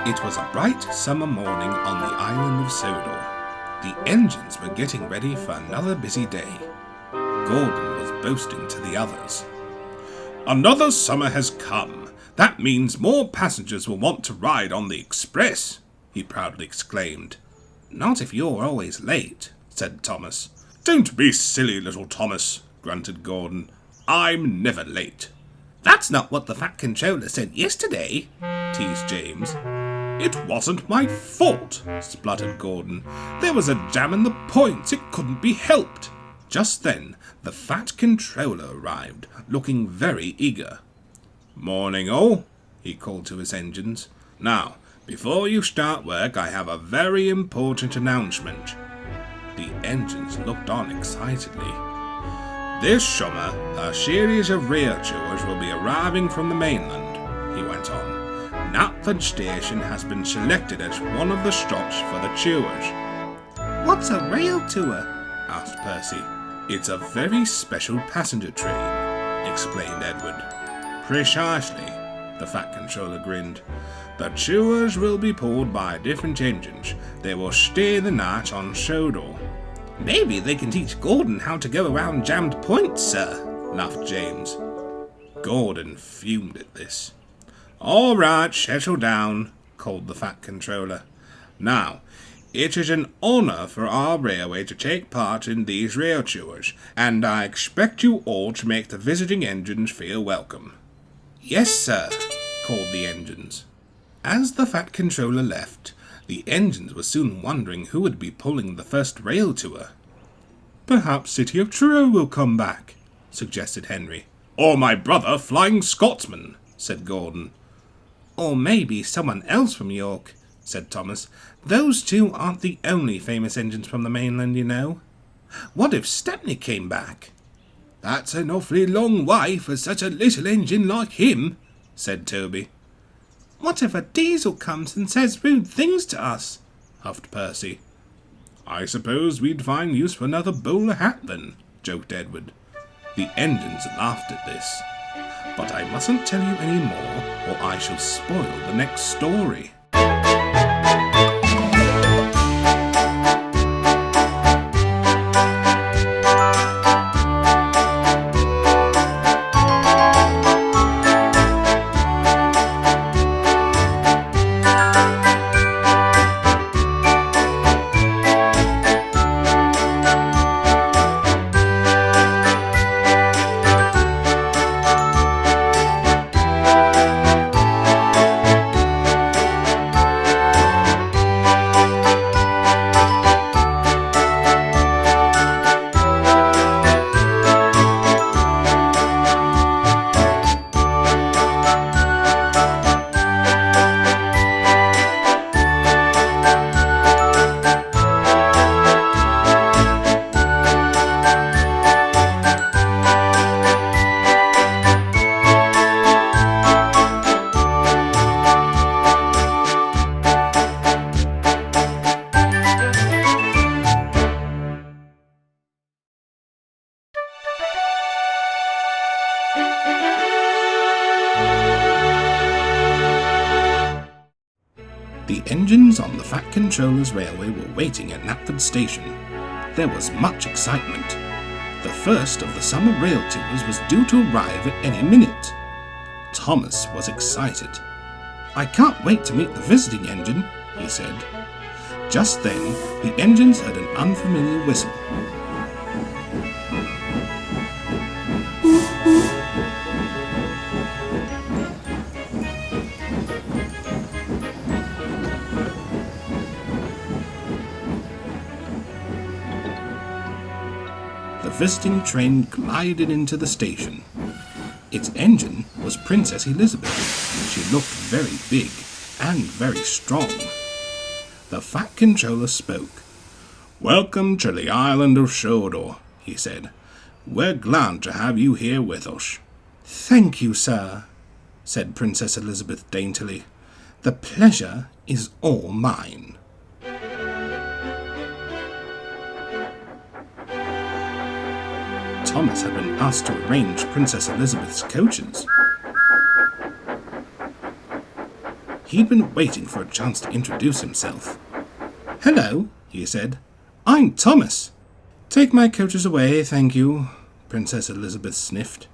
It was a bright summer morning on the island of Sodor. The engines were getting ready for another busy day. Gordon was boasting to the others. "Another summer has come. That means more passengers will want to ride on the express," he proudly exclaimed. "Not if you're always late," said Thomas. "Don't be silly, little Thomas," grunted Gordon. "I'm never late." "That's not what the Fat Controller said yesterday," teased James. "It wasn't my fault," spluttered Gordon. "There was a jam in the points. It couldn't be helped." Just then, the Fat Controller arrived, looking very eager. "Morning, all," he called to his engines. "Now, before you start work, I have a very important announcement." The engines looked on excitedly. "This summer, a series of Railtours will be arriving from the mainland," he went on. "Knapford Station has been selected as one of the stops for the tours." "What's a Railtour?" asked Percy. "It's a very special passenger train," explained Edward. "Precisely," the Fat Controller grinned. "The tours will be pulled by different engines. They will stay the night on Sodor." "Maybe they can teach Gordon how to go around jammed points, sir," laughed James. Gordon fumed at this. "All right, settle down," called the Fat Controller. "Now, it is an honour for our railway to take part in these rail tours, and I expect you all to make the visiting engines feel welcome." "Yes, sir," called the engines. As the Fat Controller left, the engines were soon wondering who would be pulling the first rail tour. "Perhaps City of Truro will come back," suggested Henry. "Or my brother, Flying Scotsman," said Gordon. "Or maybe someone else from York," said Thomas. "Those two aren't the only famous engines from the mainland, you know. What if Stepney came back?" "That's an awfully long way for such a little engine like him," said Toby. "What if a diesel comes and says rude things to us?" huffed Percy. "I suppose we'd find use for another bowler hat then," joked Edward. The engines laughed at this. But I mustn't tell you any more, or I shall spoil the next story. The engines on the Fat Controller's railway were waiting at Knapford Station. There was much excitement. The first of the summer rail tours was due to arrive at any minute. Thomas was excited. "I can't wait to meet the visiting engine," he said. Just then, the engines heard an unfamiliar whistle. The visiting train glided into the station. Its engine was Princess Elizabeth. She looked very big and very strong. The Fat Controller spoke. "Welcome to the island of Sodor," he said. "We're glad to have you here with us." "Thank you, sir," said Princess Elizabeth daintily. "The pleasure is all mine." Thomas had been asked to arrange Princess Elizabeth's coaches. He'd been waiting for a chance to introduce himself. "Hello," he said. "I'm Thomas." "Take my coaches away, thank you," Princess Elizabeth sniffed.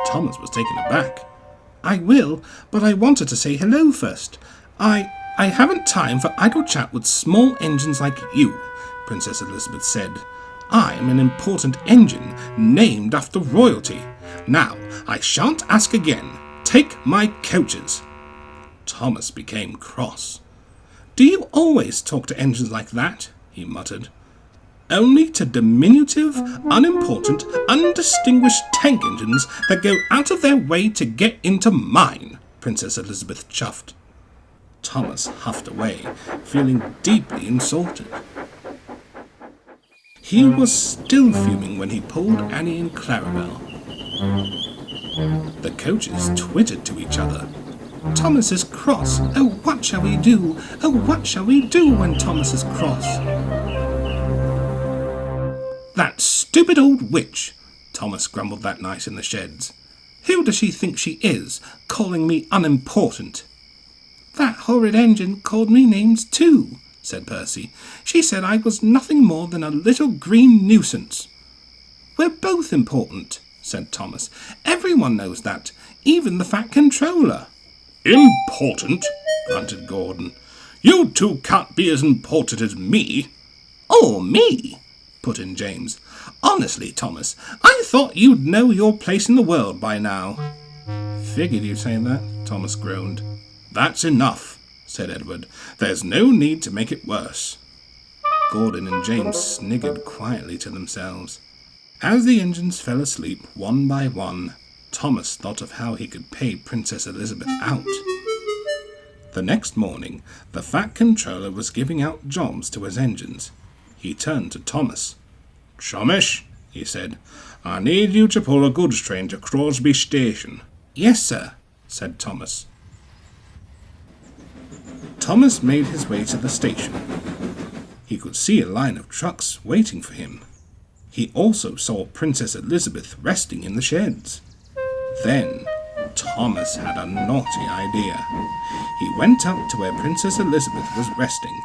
Thomas was taken aback. "I will, but I wanted to say hello first. I haven't time for idle chat with small engines like you," Princess Elizabeth said. "I'm an important engine named after royalty. Now, I shan't ask again. Take my coaches." Thomas became cross. "Do you always talk to engines like that?" he muttered. "Only to diminutive, unimportant, undistinguished tank engines that go out of their way to get into mine," Princess Elizabeth chuffed. Thomas huffed away, feeling deeply insulted. He was still fuming when he pulled Annie and Clarabelle. The coaches twittered to each other. "Thomas is cross. Oh, what shall we do? Oh, what shall we do when Thomas is cross?" "That stupid old witch," Thomas grumbled that night in the sheds. "Who does she think she is, calling me unimportant?" "That horrid engine called me names too," said Percy. "She said I was nothing more than a little green nuisance." "We're both important," said Thomas. "Everyone knows that, even the Fat Controller." "Important?" grunted Gordon. "You two can't be as important as me." "Or me," put in James. "Honestly, Thomas, I thought you'd know your place in the world by now." "Figured you'd say that," Thomas groaned. "That's enough," said Edward. "There's no need to make it worse." Gordon and James sniggered quietly to themselves. As the engines fell asleep one by one, Thomas thought of how he could pay Princess Elizabeth out. The next morning, the Fat Controller was giving out jobs to his engines. He turned to Thomas. "Thomas," he said, "I need you to pull a goods train to Crosby Station." "Yes, sir," said Thomas. Thomas made his way to the station. He could see a line of trucks waiting for him. He also saw Princess Elizabeth resting in the sheds. Then Thomas had a naughty idea. He went up to where Princess Elizabeth was resting.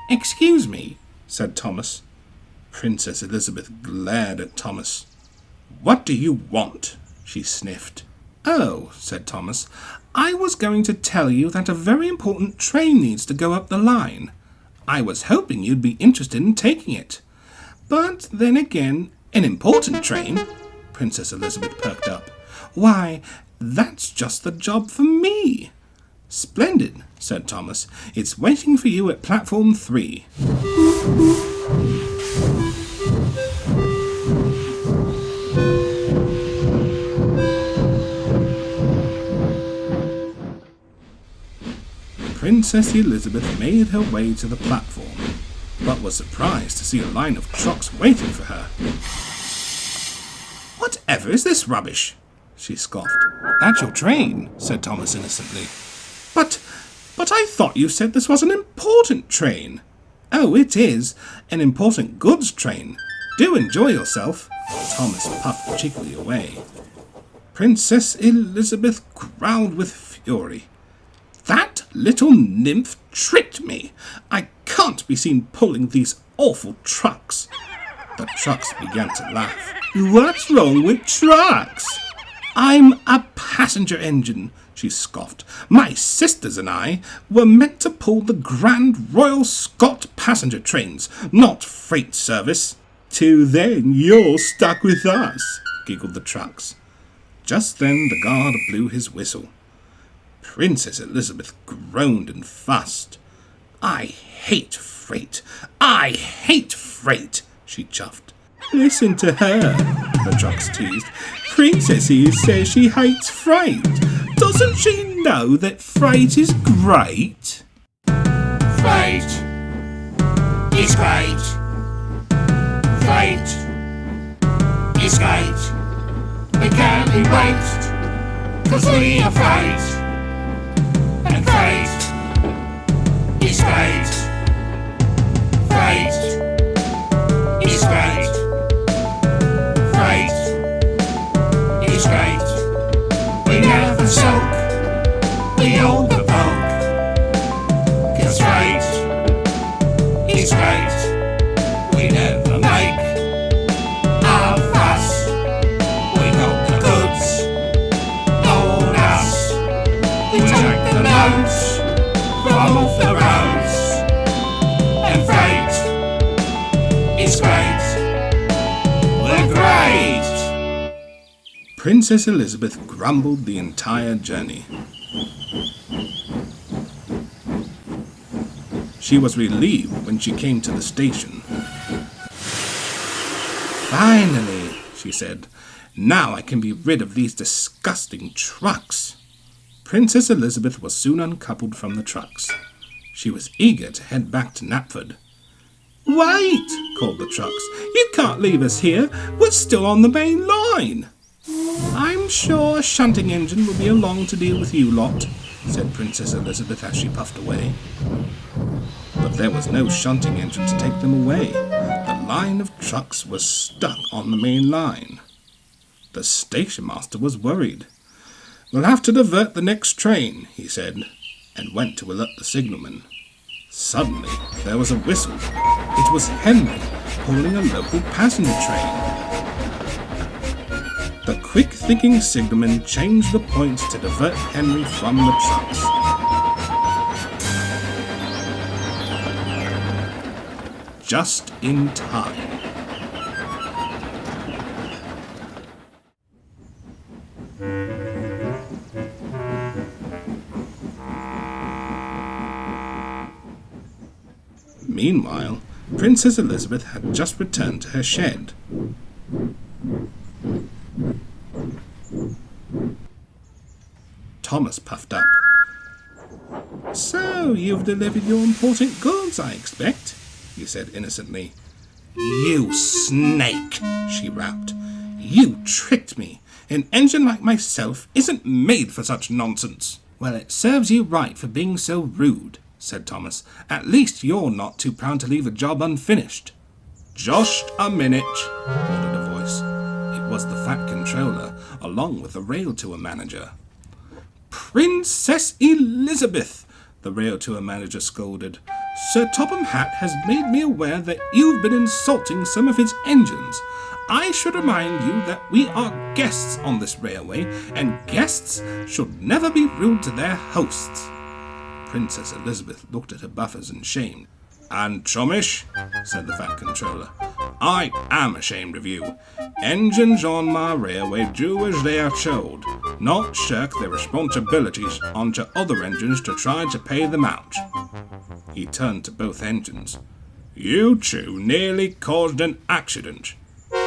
"Excuse me," said Thomas. Princess Elizabeth glared at Thomas. "What do you want?" she sniffed. "Oh," said Thomas, "I was going to tell you that a very important train needs to go up the line. I was hoping you'd be interested in taking it. But then again, an important train?" Princess Elizabeth perked up. "Why, that's just the job for me." "Splendid," said Thomas. "It's waiting for you at platform 3. Princess Elizabeth made her way to the platform, but was surprised to see a line of trucks waiting for her. "Whatever is this rubbish?" she scoffed. "That's your train," said Thomas innocently. But I thought you said this was an important train." "Oh, it is. An important goods train. Do enjoy yourself." Thomas puffed cheekily away. Princess Elizabeth growled with fury. "That little nymph tricked me. I can't be seen pulling these awful trucks." The trucks began to laugh. "What's wrong with trucks?" "I'm a passenger engine," she scoffed. "My sisters and I were meant to pull the Grand Royal Scot passenger trains, not freight service." "Till then, you're stuck with us," giggled the trucks. Just then the guard blew his whistle. Princess Elizabeth groaned and fussed. "I hate freight. I hate freight," she chuffed. "Listen to her," the trucks teased. "Princessy says she hates freight. Doesn't she know that freight is great?" Freight is great. Freight is great. We can't be wait, 'cause we are freight. And freight is great. Freight is great. Freight is great. We never soak. We hold the Princess Elizabeth grumbled the entire journey. She was relieved when she came to the station. "Finally," she said, "now I can be rid of these disgusting trucks." Princess Elizabeth was soon uncoupled from the trucks. She was eager to head back to Knapford. "Wait!" called the trucks. "You can't leave us here. We're still on the main line." "I'm sure a shunting engine will be along to deal with you lot," said Princess Elizabeth as she puffed away. But there was no shunting engine to take them away. The line of trucks was stuck on the main line. The station master was worried. "We'll have to divert the next train," he said, and went to alert the signalman. Suddenly, there was a whistle. It was Henry pulling a local passenger train. The quick-thinking signalman changed the point to divert Henry from the trucks. Just in time. Meanwhile, Princess Elizabeth had just returned to her shed. Thomas puffed up. "So, you've delivered your important goods, I expect," he said innocently. "You snake," she rapped. "You tricked me. An engine like myself isn't made for such nonsense." "Well, it serves you right for being so rude," said Thomas. "At least you're not too proud to leave a job unfinished." "Just a minute," ordered a voice. It was the Fat Controller, along with the Railtour manager. "Princess Elizabeth," the Railtour manager scolded. "Sir Topham Hatt has made me aware that you've been insulting some of his engines. I should remind you that we are guests on this railway, and guests should never be rude to their hosts." Princess Elizabeth looked at her buffers in shame. "And chummish," said the Fat Controller, "I am ashamed of you. Engines on my railway do as they are told, not shirk their responsibilities onto other engines to try to pay them out." He turned to both engines. "You two nearly caused an accident."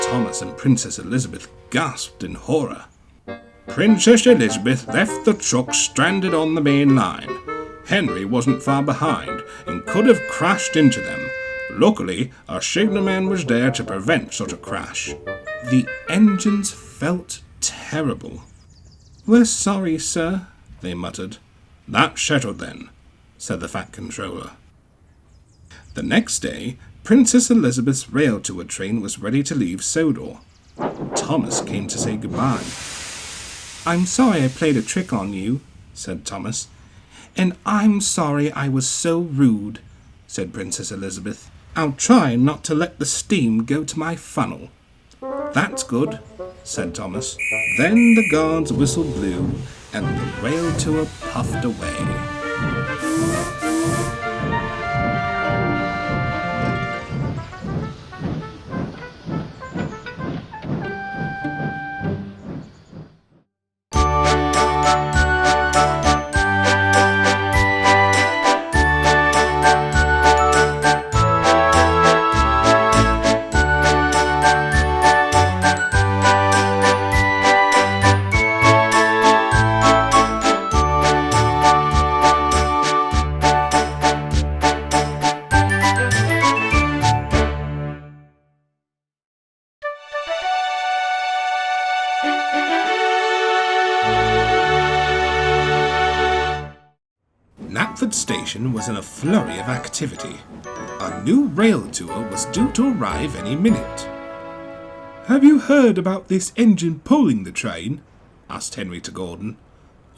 Thomas and Princess Elizabeth gasped in horror. "Princess Elizabeth left the truck stranded on the main line. Henry wasn't far behind and could have crashed into them. Luckily, our signalman was there to prevent such a crash." The engines felt terrible. "We're sorry, sir," they muttered. "That's settled then," said the Fat Controller. The next day, Princess Elizabeth's Railtour train was ready to leave Sodor. Thomas came to say goodbye. "I'm sorry I played a trick on you," said Thomas. "And I'm sorry I was so rude," said Princess Elizabeth. "I'll try not to let the steam go to my funnel." "That's good," said Thomas. Then the guard's whistle blew, and the Railtour puffed away. Knapford Station was in a flurry of activity. A new Railtour was due to arrive any minute. "Have you heard about this engine pulling the train?" asked Henry to Gordon.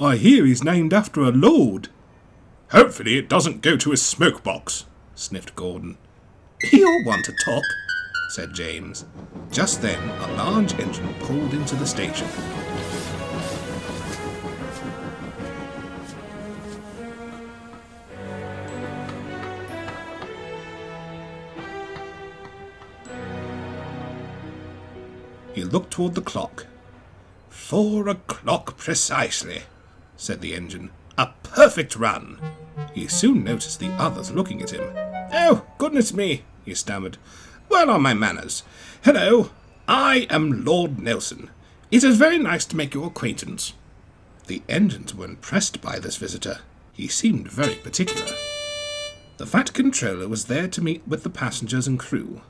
"I hear he's named after a lord." "Hopefully it doesn't go to his smoke box," sniffed Gordon. "He'll want to talk," said James. Just then, a large engine pulled into the station. He looked toward the clock. 4 o'clock precisely, said the engine. A perfect run. He soon noticed the others looking at him. Oh, goodness me, he stammered. Where are my manners? Hello, I am Lord Nelson. It is very nice to make your acquaintance. The engines were impressed by this visitor. He seemed very particular. The Fat Controller was there to meet with the passengers and crew.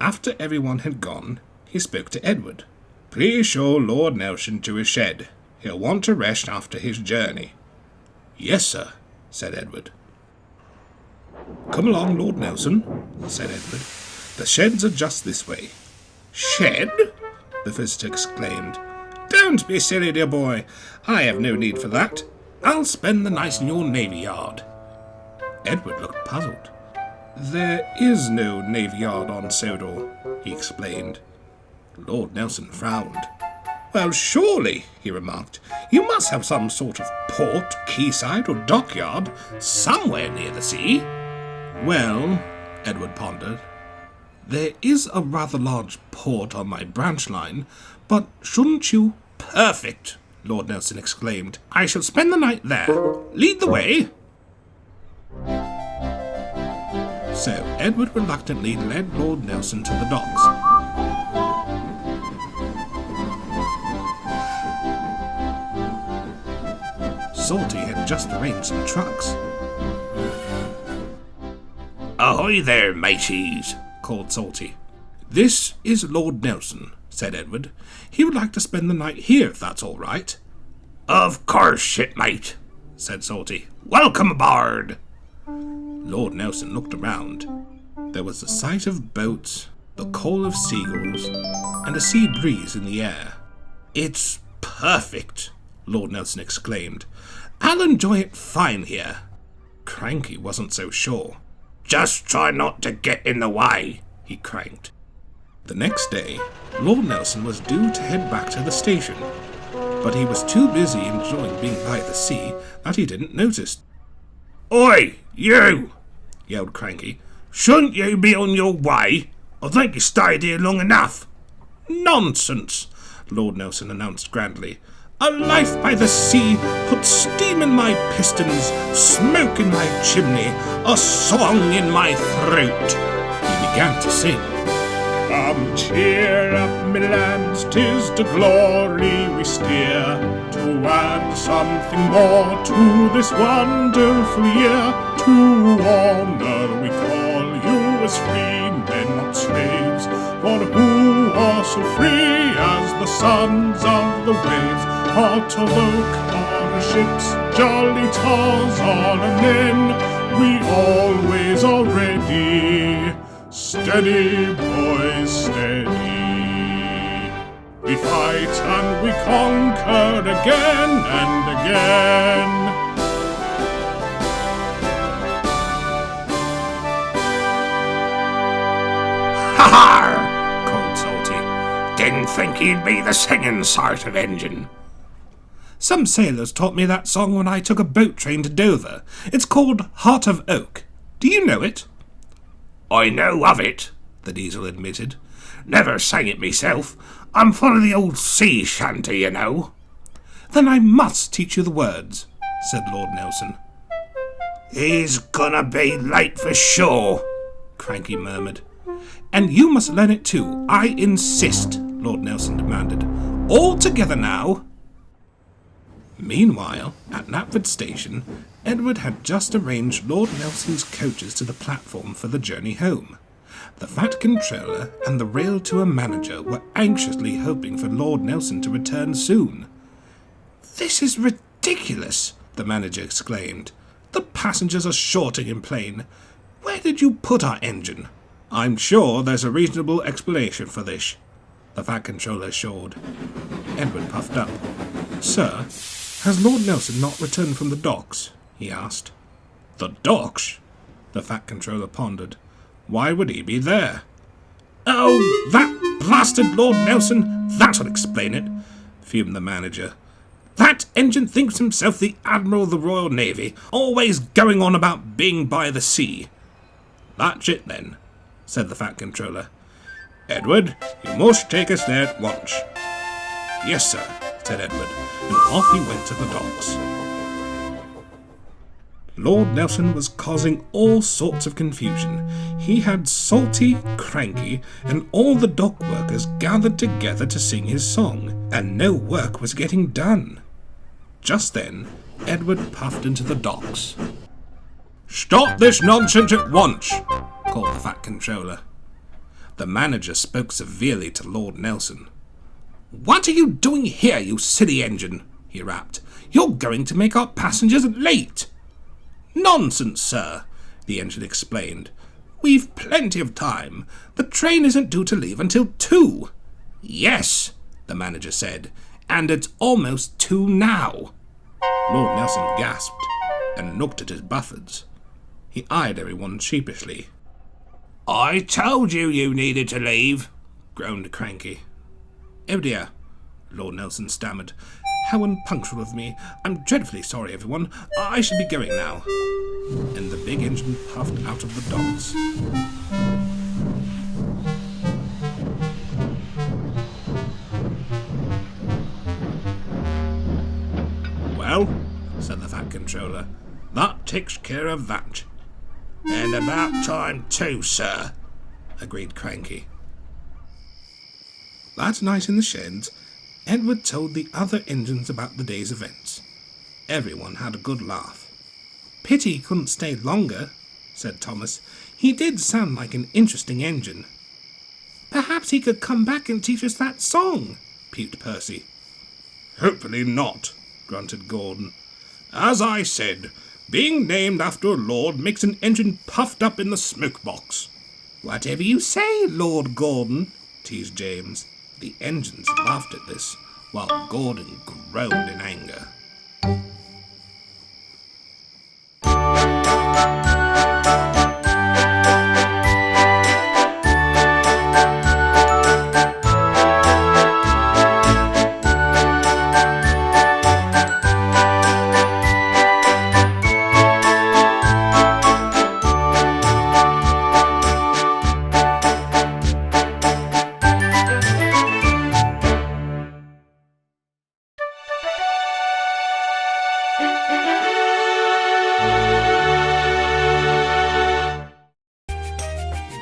After everyone had gone, he spoke to Edward. Please show Lord Nelson to his shed. He'll want to rest after his journey. Yes, sir, said Edward. Come along, Lord Nelson, said Edward. The sheds are just this way. Shed? The visitor exclaimed. Don't be silly, dear boy. I have no need for that. I'll spend the night in your navy yard. Edward looked puzzled. There is no navy yard on Sodor, he explained. Lord Nelson frowned. Well, surely, he remarked, you must have some sort of port, quayside, or dockyard somewhere near the sea. Well, Edward pondered, there is a rather large port on my branch line, but shouldn't you... Perfect, Lord Nelson exclaimed. I shall spend the night there. Lead the way. So Edward reluctantly led Lord Nelson to the docks. Salty had just arranged some trucks. Ahoy there, mateys, called Salty. This is Lord Nelson, said Edward. He would like to spend the night here, if that's all right. Of course, shipmate, said Salty. Welcome aboard. Lord Nelson looked around. There was the sight of boats, the call of seagulls, and a sea breeze in the air. It's perfect, Lord Nelson exclaimed. I'll enjoy it fine here. Cranky wasn't so sure. Just try not to get in the way, he cranked. The next day, Lord Nelson was due to head back to the station, but he was too busy enjoying being by the sea that he didn't notice. Oi, you! Yelled Cranky. Shouldn't you be on your way? I think you stayed here long enough. Nonsense, Lord Nelson announced grandly. A life by the sea puts steam in my pistons, smoke in my chimney, a song in my throat. He began to sing. Come cheer up, me lads, 'tis to glory we steer, to add something more to this wonderful year. To honour we call you as free men, not slaves, for who are so free as the sons of the waves. Hot of oak on our ships, jolly tars on our men, we always are ready. Steady, boys, steady. We fight and we conquer again and again. Ha-ha! called Salty. Didn't think he'd be the singing sort of engine. Some sailors taught me that song when I took a boat train to Dover. It's called Heart of Oak. Do you know it? I know of it, the Diesel admitted. Never sang it myself. I'm full of the old sea shanty, you know. Then I must teach you the words, said Lord Nelson. He's gonna be late for sure, Cranky murmured. And you must learn it too, I insist, Lord Nelson demanded. All together now. Meanwhile, at Knapford Station, Edward had just arranged Lord Nelson's coaches to the platform for the journey home. The Fat Controller and the Railtour manager were anxiously hoping for Lord Nelson to return soon. This is ridiculous, the manager exclaimed. The passengers are shorting in plane. Where did you put our engine? I'm sure there's a reasonable explanation for this, the Fat Controller assured. Edward puffed up. Sir, has Lord Nelson not returned from the docks? He asked. The docks? The Fat Controller pondered. Why would he be there? Oh, that blasted Lord Nelson! That'll explain it, fumed the manager. That engine thinks himself the Admiral of the Royal Navy, always going on about being by the sea. That's it then, said the Fat Controller. Edward, you must take us there at once. Yes, sir, said Edward, and off he went to the docks. Lord Nelson was causing all sorts of confusion. He had Salty, Cranky, and all the dock workers gathered together to sing his song, and no work was getting done. Just then, Edward puffed into the docks. "Stop this nonsense at once!" called the Fat Controller. The manager spoke severely to Lord Nelson. "What are you doing here, you silly engine?" he rapped. "You're going to make our passengers late." "Nonsense, sir," the engine explained. "We've plenty of time. The train isn't due to leave until 2. "Yes," the manager said, "and it's almost 2 now." Lord Nelson gasped and looked at his buffers. He eyed everyone sheepishly. "I told you needed to leave," groaned Cranky. "Oh dear," Lord Nelson stammered. "How unpunctual of me. I'm dreadfully sorry, everyone. I should be going now." And the big engine puffed out of the docks. "Well," said the Fat Controller, "that takes care of that." "And about time too, sir," agreed Cranky. That night in the sheds, Edward told the other engines about the day's events. Everyone had a good laugh. "Pity he couldn't stay longer," said Thomas. "He did sound like an interesting engine." "Perhaps he could come back and teach us that song," peeped Percy. "Hopefully not," grunted Gordon. "As I said, being named after a lord makes an engine puffed up in the smoke box." "Whatever you say, Lord Gordon," teased James. The engines laughed at this, while Gordon groaned in anger.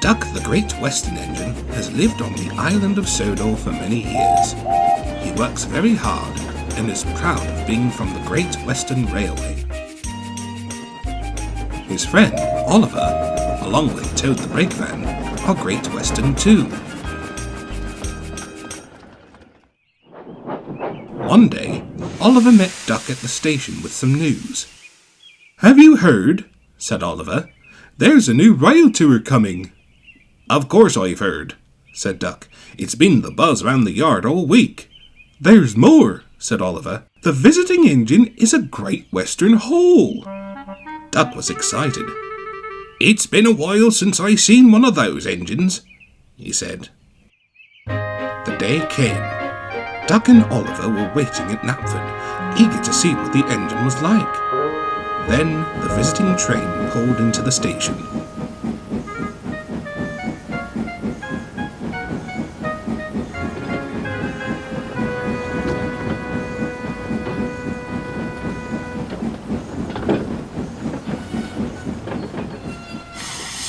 Duck, the Great Western Engine, has lived on the island of Sodor for many years. He works very hard and is proud of being from the Great Western Railway. His friend, Oliver, along with Toad the Brakeman, are Great Western too. One day, Oliver met Duck at the station with some news. "Have you heard?" said Oliver. "There's a new Railtour coming." "Of course I've heard," said Duck. "It's been the buzz round the yard all week." "There's more," said Oliver. "The visiting engine is a Great Western Hole." Duck was excited. "It's been a while since I seen one of those engines," he said. The day came. Duck and Oliver were waiting at Knapford, eager to see what the engine was like. Then the visiting train pulled into the station.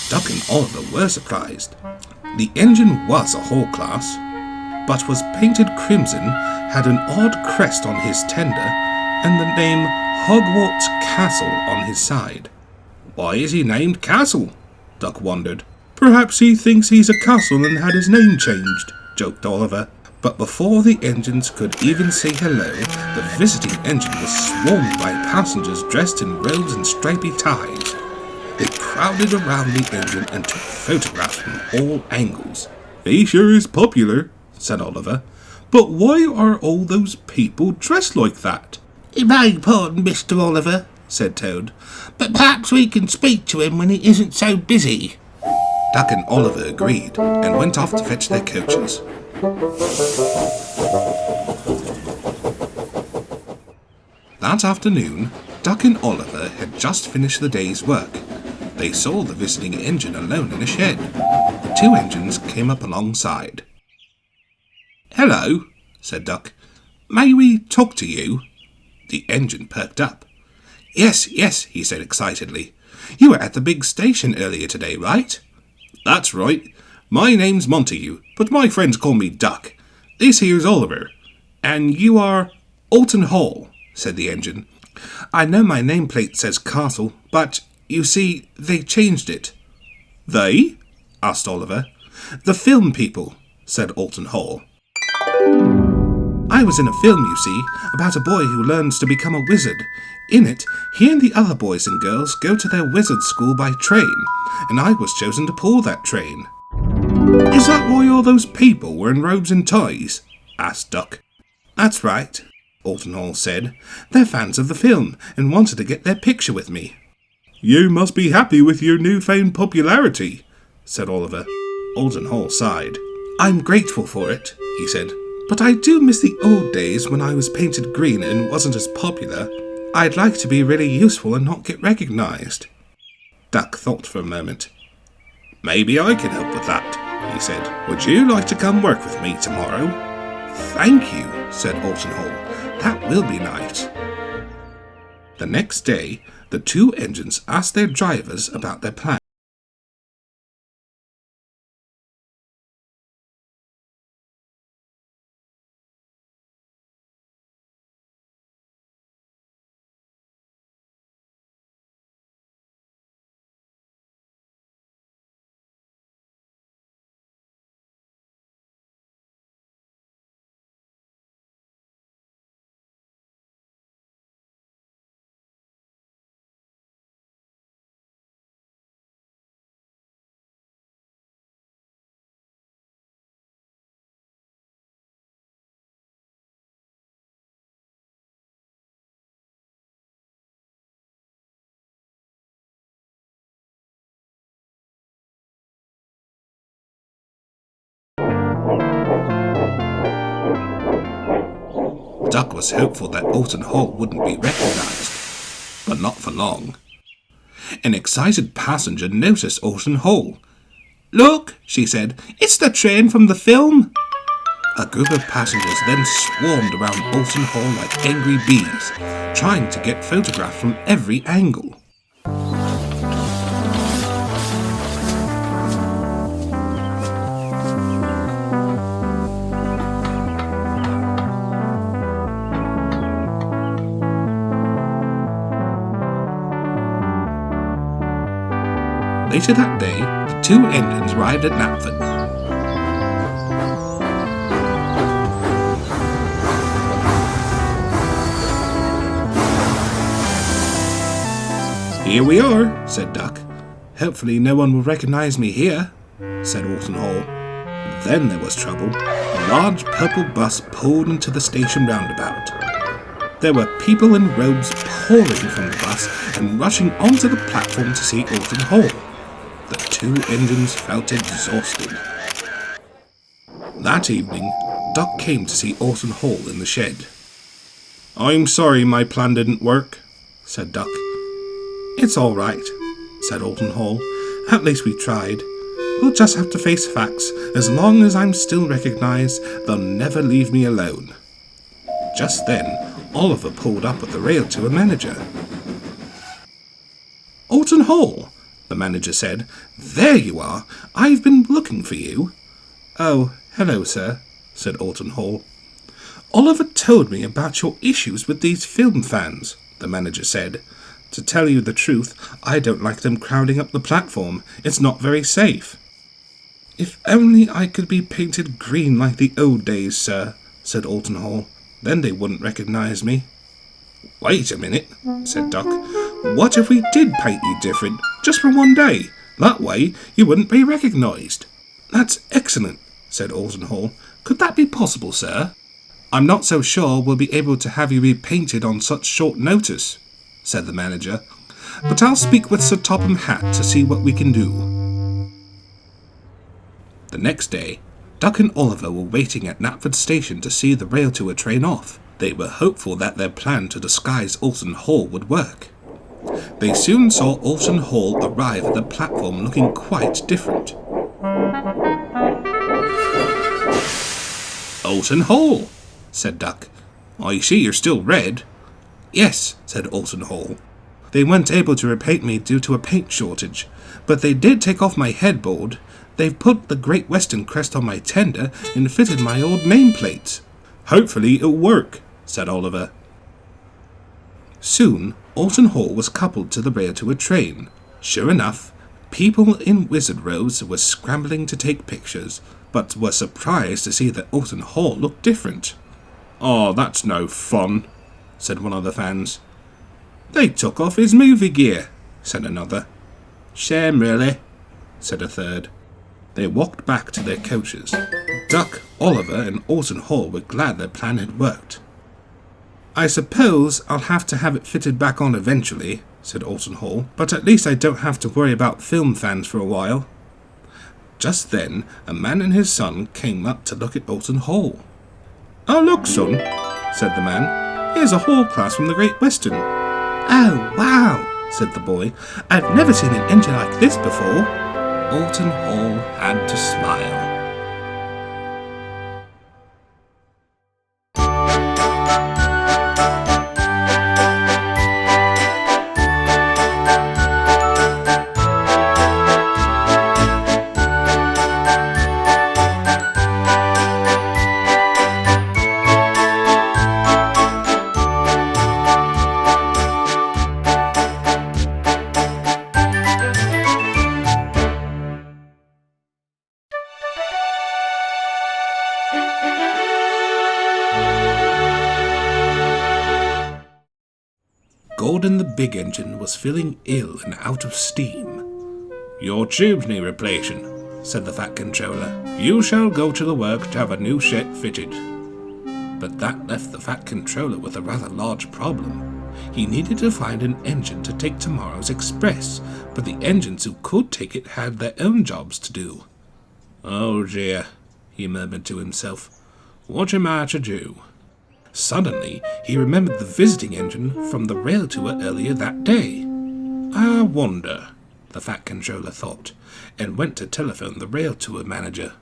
Duck and Oliver were surprised. The engine was a Hall class, but was painted crimson, had an odd crest on his tender, and the name Hogwarts Castle on his side. "Why is he named Castle?" Duck wondered. "Perhaps he thinks he's a castle and had his name changed," joked Oliver. But before the engines could even say hello, the visiting engine was swarmed by passengers dressed in robes and stripy ties. They crowded around the engine and took photographs from all angles. "He sure is popular," said Oliver. "But why are all those people dressed like that?" "Beg pardon, Mr. Oliver," said Toad, "but perhaps we can speak to him when he isn't so busy." Duck and Oliver agreed and went off to fetch their coaches. That afternoon, Duck and Oliver had just finished the day's work. They saw the visiting engine alone in a shed. The two engines came up alongside. "Hello," said Duck. May we talk to you? The engine perked up. Yes, he said excitedly. You were at the big station earlier today, right? That's right. My name's Montague, but my friends call me Duck. This here's Oliver. And you are Olton Hall, said the engine. I know my nameplate says Castle, but, you see, they changed it. They? Asked Oliver. The film people, said Olton Hall. I was in a film, you see, about a boy who learns to become a wizard. In it, he and the other boys and girls go to their wizard school by train, and I was chosen to pull that train. Is that why all those people were in robes and ties? Asked Duck. That's right, Olton Hall said. They're fans of the film and wanted to get their picture with me. You must be happy with your newfound popularity, said Oliver. Olton Hall sighed. I'm grateful for it, he said. But I do miss the old days when I was painted green and wasn't as popular. I'd like to be really useful and not get recognised. Duck thought for a moment. Maybe I can help with that, he said. Would you like to come work with me tomorrow? Thank you, said Olton Hall. That will be nice. The next day, the two engines asked their drivers about their plan. Duck was hopeful that Olton Hall wouldn't be recognised, but not for long. An excited passenger noticed Olton Hall. Look, she said, it's the train from the film. A group of passengers then swarmed around Olton Hall like angry bees, trying to get photographs from every angle. Later that day, the two engines arrived at Knapford. Here we are, said Duck. Hopefully no one will recognise me here, said Olton Hall. Then there was trouble. A large purple bus pulled into the station roundabout. There were people in robes pouring from the bus and rushing onto the platform to see Olton Hall. The two engines felt exhausted. That evening, Duck came to see Olton Hall in the shed. I'm sorry my plan didn't work, said Duck. It's all right, said Olton Hall. At least we tried. We'll just have to face facts. As long as I'm still recognised, they'll never leave me alone. Just then, Oliver pulled up with the Railtour manager. Olton Hall, the manager said. There you are. I've been looking for you. Oh, hello, sir, said Olton Hall. Oliver told me about your issues with these film fans, the manager said. To tell you the truth, I don't like them crowding up the platform. It's not very safe. If only I could be painted green like the old days, sir, said Olton Hall. Then they wouldn't recognise me. Wait a minute, said Duck. What if we did paint you different, just for one day? That way you wouldn't be recognised. That's excellent, said Olton Hall. Could that be possible, sir? I'm not so sure we'll be able to have you repainted on such short notice, said the manager. But I'll speak with Sir Topham Hatt to see what we can do. The next day, Duck and Oliver were waiting at Knapford Station to see the Railtour train off. They were hopeful that their plan to disguise Olton Hall would work. They soon saw Olton Hall arrive at the platform looking quite different. Olton Hall, said Duck. I see you're still red. Yes, said Olton Hall. They weren't able to repaint me due to a paint shortage, but they did take off my headboard. They've put the Great Western crest on my tender and fitted my old nameplate. Hopefully it'll work, said Oliver. Soon, Olton Hall was coupled to the Railtour train. Sure enough, people in wizard robes were scrambling to take pictures, but were surprised to see that Olton Hall looked different. Oh, that's no fun, said one of the fans. They took off his movie gear, said another. Shame, really, said a third. They walked back to their coaches. Duck, Oliver, and Olton Hall were glad their plan had worked. I suppose I'll have to have it fitted back on eventually, said Olton Hall, but at least I don't have to worry about film fans for a while. Just then, a man and his son came up to look at Olton Hall. Oh, look, son, said the man. Here's a hall class from the Great Western. Oh, wow, said the boy. I've never seen an engine like this before. Olton Hall had to smile. Gordon the big engine was feeling ill and out of steam. Your tubes need replacing, said the Fat Controller. You shall go to the work to have a new shed fitted. But that left the Fat Controller with a rather large problem. He needed to find an engine to take tomorrow's express, but the engines who could take it had their own jobs to do. Oh dear, he murmured to himself. What am I to do? Suddenly, he remembered the visiting engine from the Railtour earlier that day. I wonder, the Fat Controller thought, and went to telephone the Railtour manager.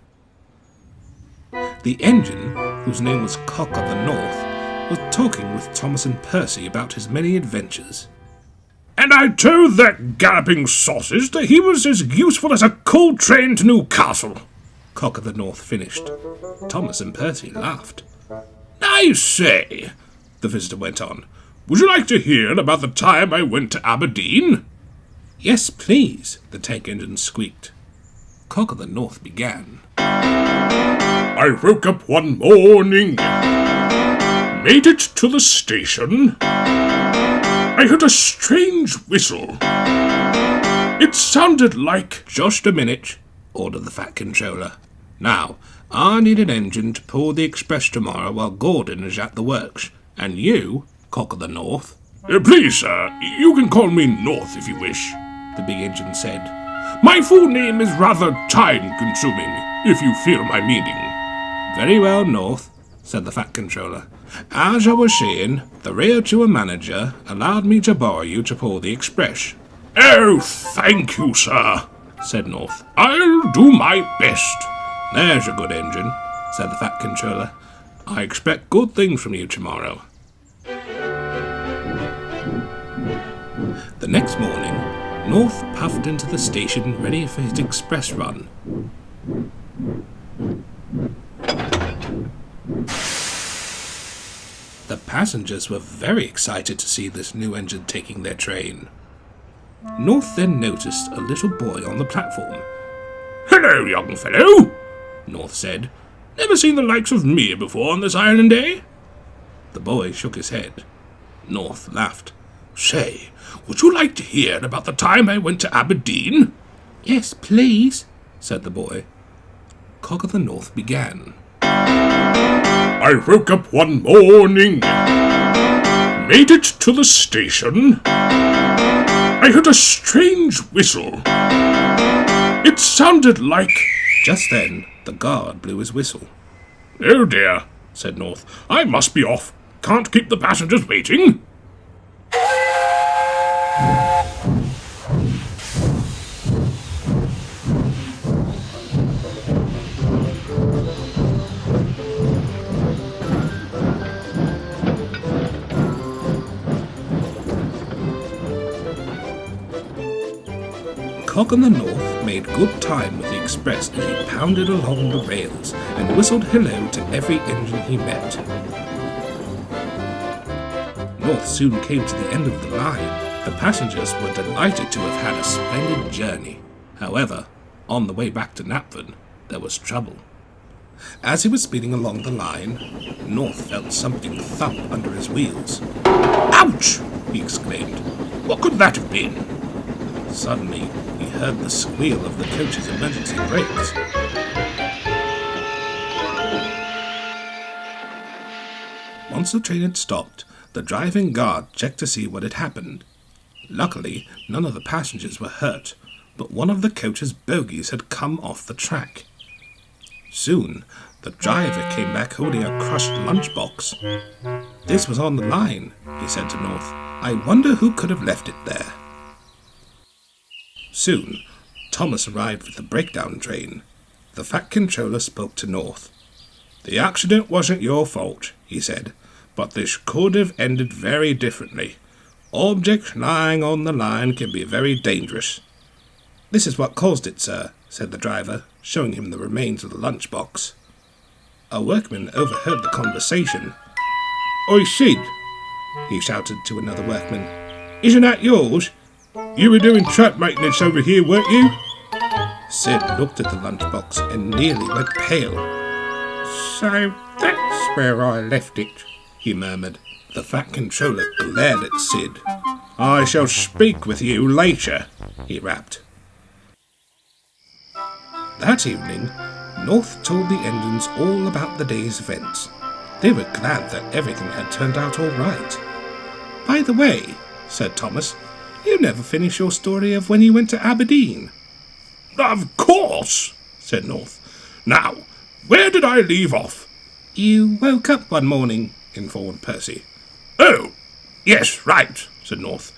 The engine, whose name was Cock of the North, was talking with Thomas and Percy about his many adventures. And I told that galloping sausage that he was as useful as a coal train to Newcastle, Cock of the North finished. Thomas and Percy laughed. I say, the visitor went on, would you like to hear about the time I went to Aberdeen? Yes, please, the tank engine squeaked. Cock of the North began. I woke up one morning, made it to the station. I heard a strange whistle. It sounded like... Just a minute, ordered the Fat Controller. Now, I need an engine to pull the express tomorrow while Gordon is at the works. And you, Cock of the North... Please, sir, you can call me North if you wish, the big engine said. My full name is rather time-consuming, if you feel my meaning. Very well, North, said the Fat Controller. As I was saying, the Railtour manager allowed me to borrow you to pull the express. Oh, thank you, sir, said North. I'll do my best. There's a good engine, said the Fat Controller. I expect good things from you tomorrow. The next morning, North puffed into the station ready for his express run. The passengers were very excited to see this new engine taking their train. North then noticed a little boy on the platform. Hello, young fellow, North said. Never seen the likes of me before on this island, eh? The boy shook his head. North laughed. Say, would you like to hear about the time I went to Aberdeen? Yes, please, said the boy. Cock of the North began. I woke up one morning, made it to the station. I heard a strange whistle. It sounded like... Just then, the guard blew his whistle. Oh dear, said North. I must be off. Can't keep the passengers waiting. cog in the north made good time with the express as he pounded along the rails and whistled hello to every engine he met. North soon came to the end of the line. The passengers were delighted to have had a splendid journey. However, on the way back to Knapford, there was trouble. As he was speeding along the line, North felt something thump under his wheels. Ouch! He exclaimed. What could that have been? Suddenly, he heard the squeal of the coach's emergency brakes. Once the train had stopped, the driving guard checked to see what had happened. Luckily, none of the passengers were hurt, but one of the coach's bogies had come off the track. Soon, the driver came back holding a crushed lunchbox. This was on the line, he said to North. I wonder who could have left it there. Soon, Thomas arrived with the breakdown train. The Fat Controller spoke to North. The accident wasn't your fault, he said, but this could have ended very differently. Objects lying on the line can be very dangerous. This is what caused it, sir, said the driver, showing him the remains of the lunchbox. A workman overheard the conversation. Oi, Sid, he shouted to another workman. Isn't that yours? You were doing truck maintenance over here, weren't you? Sid looked at the lunchbox and nearly went pale. So that's where I left it, he murmured. The Fat Controller glared at Sid. I shall speak with you later, he rapped. That evening, North told the engines all about the day's events. They were glad that everything had turned out all right. By the way, said Thomas, you never finished your story of when you went to Aberdeen. Of course, said North. Now, where did I leave off? You woke up one morning, informed Percy. Oh, yes, right, said North.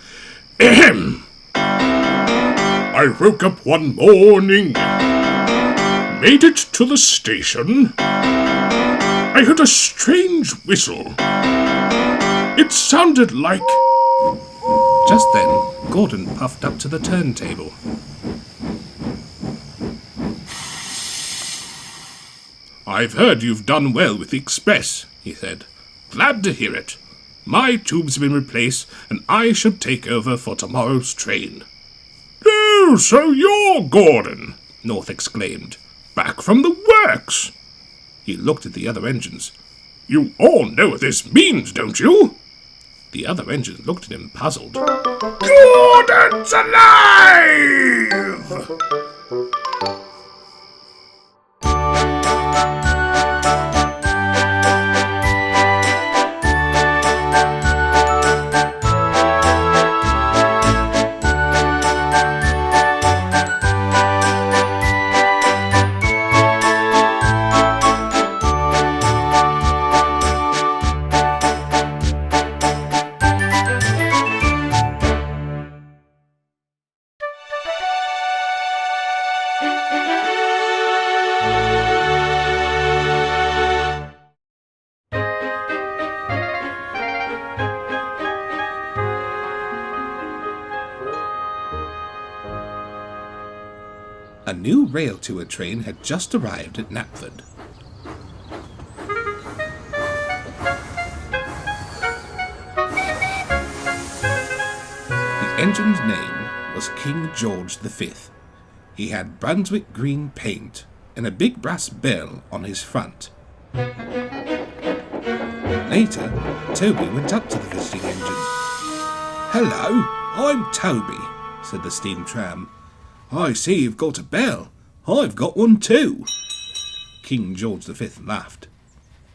Ahem. I woke up one morning, made it to the station. I heard a strange whistle. It sounded like... Just then, Gordon puffed up to the turntable. I've heard you've done well with the express, he said. Glad to hear it. My tubes have been replaced, and I shall take over for tomorrow's train. Oh, so you're Gordon, North exclaimed. Back from the works. He looked at the other engines. You all know what this means, don't you? The other engines looked at him puzzled. Gordon's alive! A new Railtour train had just arrived at Knapford. The engine's name was King George V. He had Brunswick green paint and a big brass bell on his front. Later, Toby went up to the visiting engine. Hello, I'm Toby, said the steam tram. I see you've got a bell. I've got one too. King George V laughed.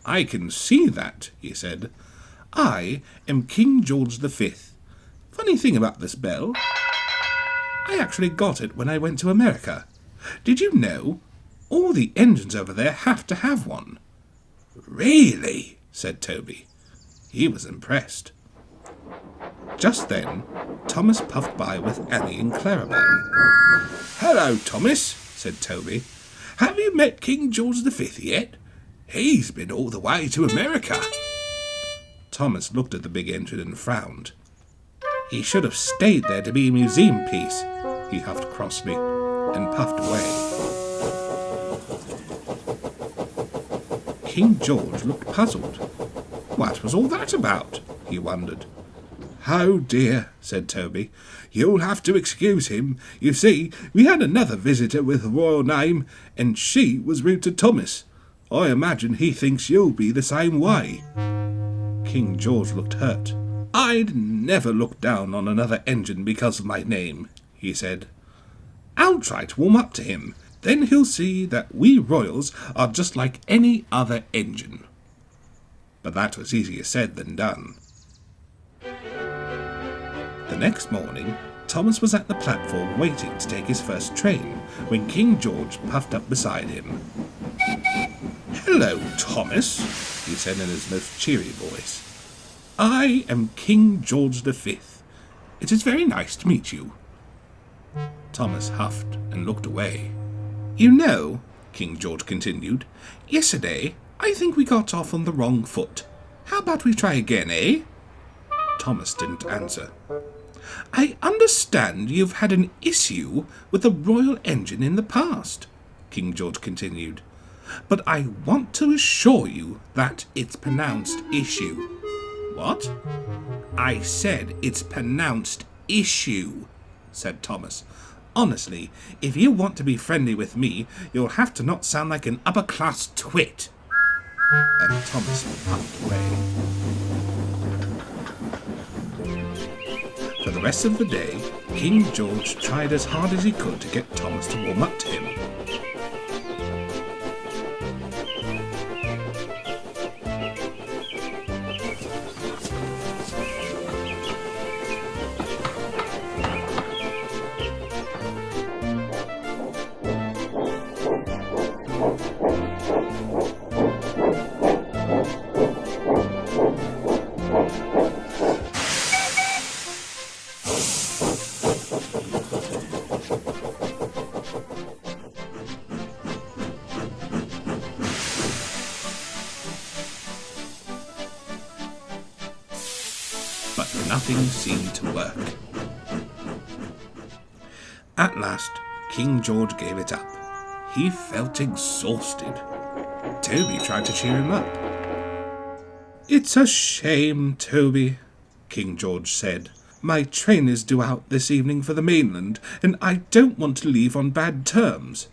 I can see that, he said. I am King George V. Funny thing about this bell, I actually got it when I went to America. Did you know? All the engines over there have to have one. Really? Said Toby. He was impressed. Just then, Thomas puffed by with Annie and Clarabelle. Hello, Thomas, said Toby. Have you met King George V yet? He's been all the way to America. Thomas looked at the big engine and frowned. He should have stayed there to be a museum piece. he huffed crossly, and puffed away. King George looked puzzled. What was all that about? He wondered. Oh dear, said Toby. You'll have to excuse him. You see, we had another visitor with a royal name, and she was rude to Thomas. I imagine he thinks you'll be the same way. King George looked hurt. I'd never look down on another engine because of my name, he said. I'll try to warm up to him. Then he'll see that we royals are just like any other engine. But that was easier said than done. The next morning, Thomas was at the platform waiting to take his first train when King George puffed up beside him. Hello, Thomas, he said in his most cheery voice. I am King George V. It is very nice to meet you. Thomas huffed and looked away. You know, King George continued, yesterday I think we got off on the wrong foot. How about we try again, eh? Thomas didn't answer. I understand you've had an issue with the royal engine in the past, King George continued, but I want to assure you that it's pronounced issue. What? I said it's pronounced issue, said Thomas. Honestly, if you want to be friendly with me, you'll have to not sound like an upper-class twit. And Thomas puffed away. For the rest of the day, King George tried as hard as he could to get Thomas to warm up to him. But nothing seemed to work. At last, King George gave it up. He felt exhausted. Toby tried to cheer him up. It's a shame, Toby, King George said. My train is due out this evening for the mainland, and I don't want to leave on bad terms.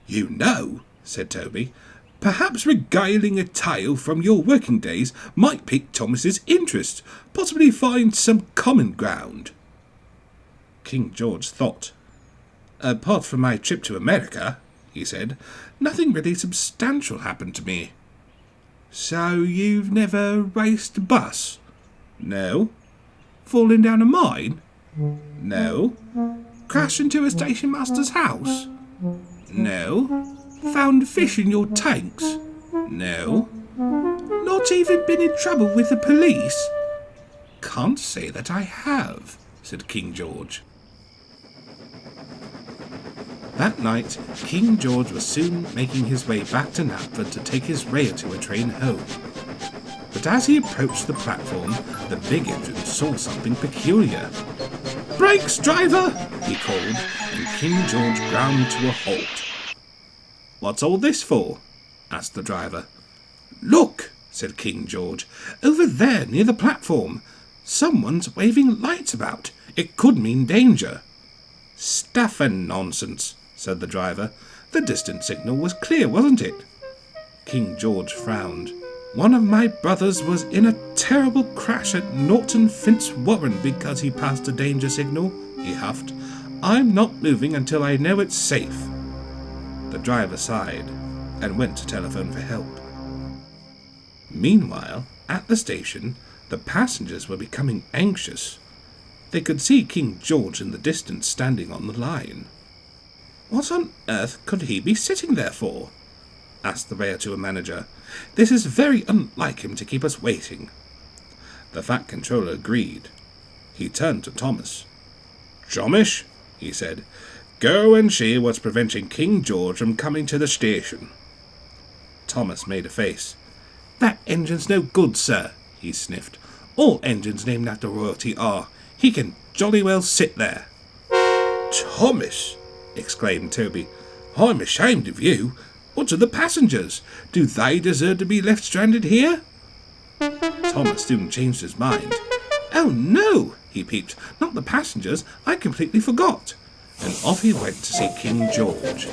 You know, said Toby, perhaps regaling a tale from your working days might pique Thomas's interest, possibly find some common ground. King George thought. Apart from my trip to America, he said, nothing really substantial happened to me. So you've never raced a bus? No. Fallen down a mine? No. Crashed into a station master's house? No. Found fish in your tanks? No. Not even been in trouble with the police? Can't say that I have, said King George. That night, King George was soon making his way back to Knapford to take his Railtour train home. But as he approached the platform, the big engine saw something peculiar. Brakes, driver! He called, and King George ground to a halt. What's all this for? Asked the driver. Look, said King George, over there near the platform. Someone's waving lights about. It could mean danger. Stuff and nonsense, said the driver. The distant signal was clear, wasn't it? King George frowned. One of my brothers was in a terrible crash at Norton Finch Warren because he passed a danger signal, he huffed. I'm not moving until I know it's safe. The driver sighed and went to telephone for help. Meanwhile, at the station, the passengers were becoming anxious. They could see King George in the distance standing on the line. What on earth could he be sitting there for? Asked the Railtour manager. This is very unlike him to keep us waiting. The Fat Controller agreed. He turned to Thomas. Thomas, he said, go and see what's preventing King George from coming to the station. Thomas made a face. That engine's no good, sir, he sniffed. All engines named after royalty are. He can jolly well sit there. Thomas, exclaimed Toby, I'm ashamed of you. What of the passengers? Do they deserve to be left stranded here? Thomas soon changed his mind. Oh no, he peeped, not the passengers, I completely forgot. And off he went to see King George.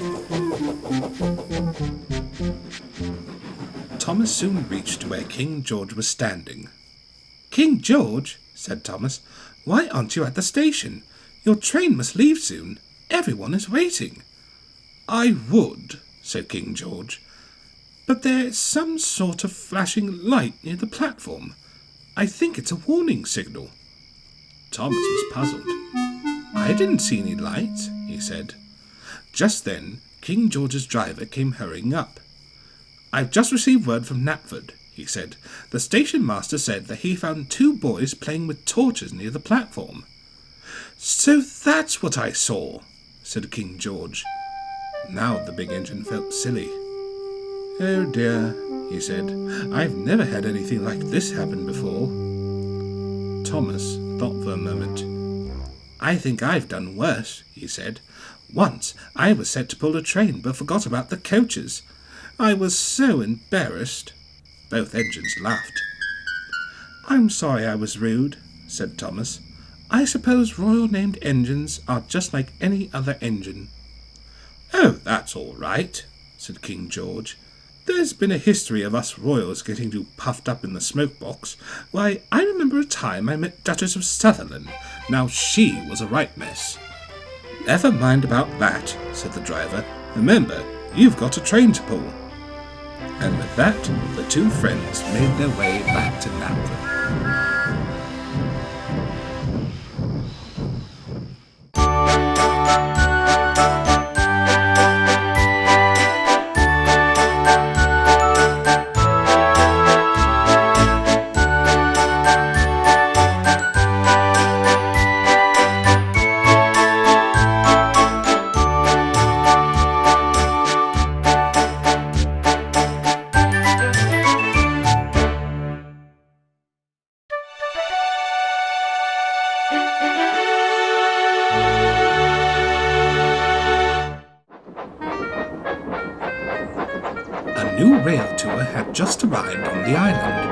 Thomas soon reached where King George was standing. King George, said Thomas, why aren't you at the station? Your train must leave soon. Everyone is waiting. I would, said King George, but there's some sort of flashing light near the platform. I think it's a warning signal. Thomas was puzzled. I didn't see any lights, he said. Just then, King George's driver came hurrying up. I've just received word from Knapford, he said. The station master said that he found 2 boys playing with torches near the platform. So that's what I saw, said King George. Now the big engine felt silly. Oh dear, he said. I've never had anything like this happen before. Thomas thought for a moment. I think I've done worse, he said. Once I was set to pull a train but forgot about the coaches. I was so embarrassed. Both engines laughed. I'm sorry I was rude, said Thomas. I suppose royal-named engines are just like any other engine. Oh, that's all right, said King George. There's been a history of us royals getting too puffed up in the smoke box. Why, I remember a time I met Duchess of Sutherland. Now she was a right mess. Never mind about that, said the driver. Remember, you've got a train to pull. And with that, the 2 friends made their way back to Knapford. A new rail tour had just arrived on the island.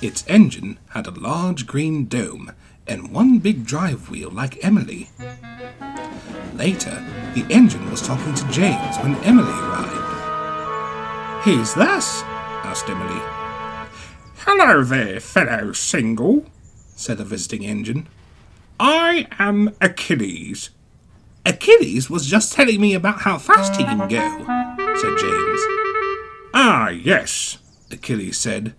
Its engine had a large green dome and 1 big drive wheel like Emily. Later, the engine was talking to James when Emily arrived. Who's this? Asked Emily. Hello there, fellow single, said the visiting engine. I am Achilles. Achilles was just telling me about how fast he can go, said James. Ah, yes, Achilles said.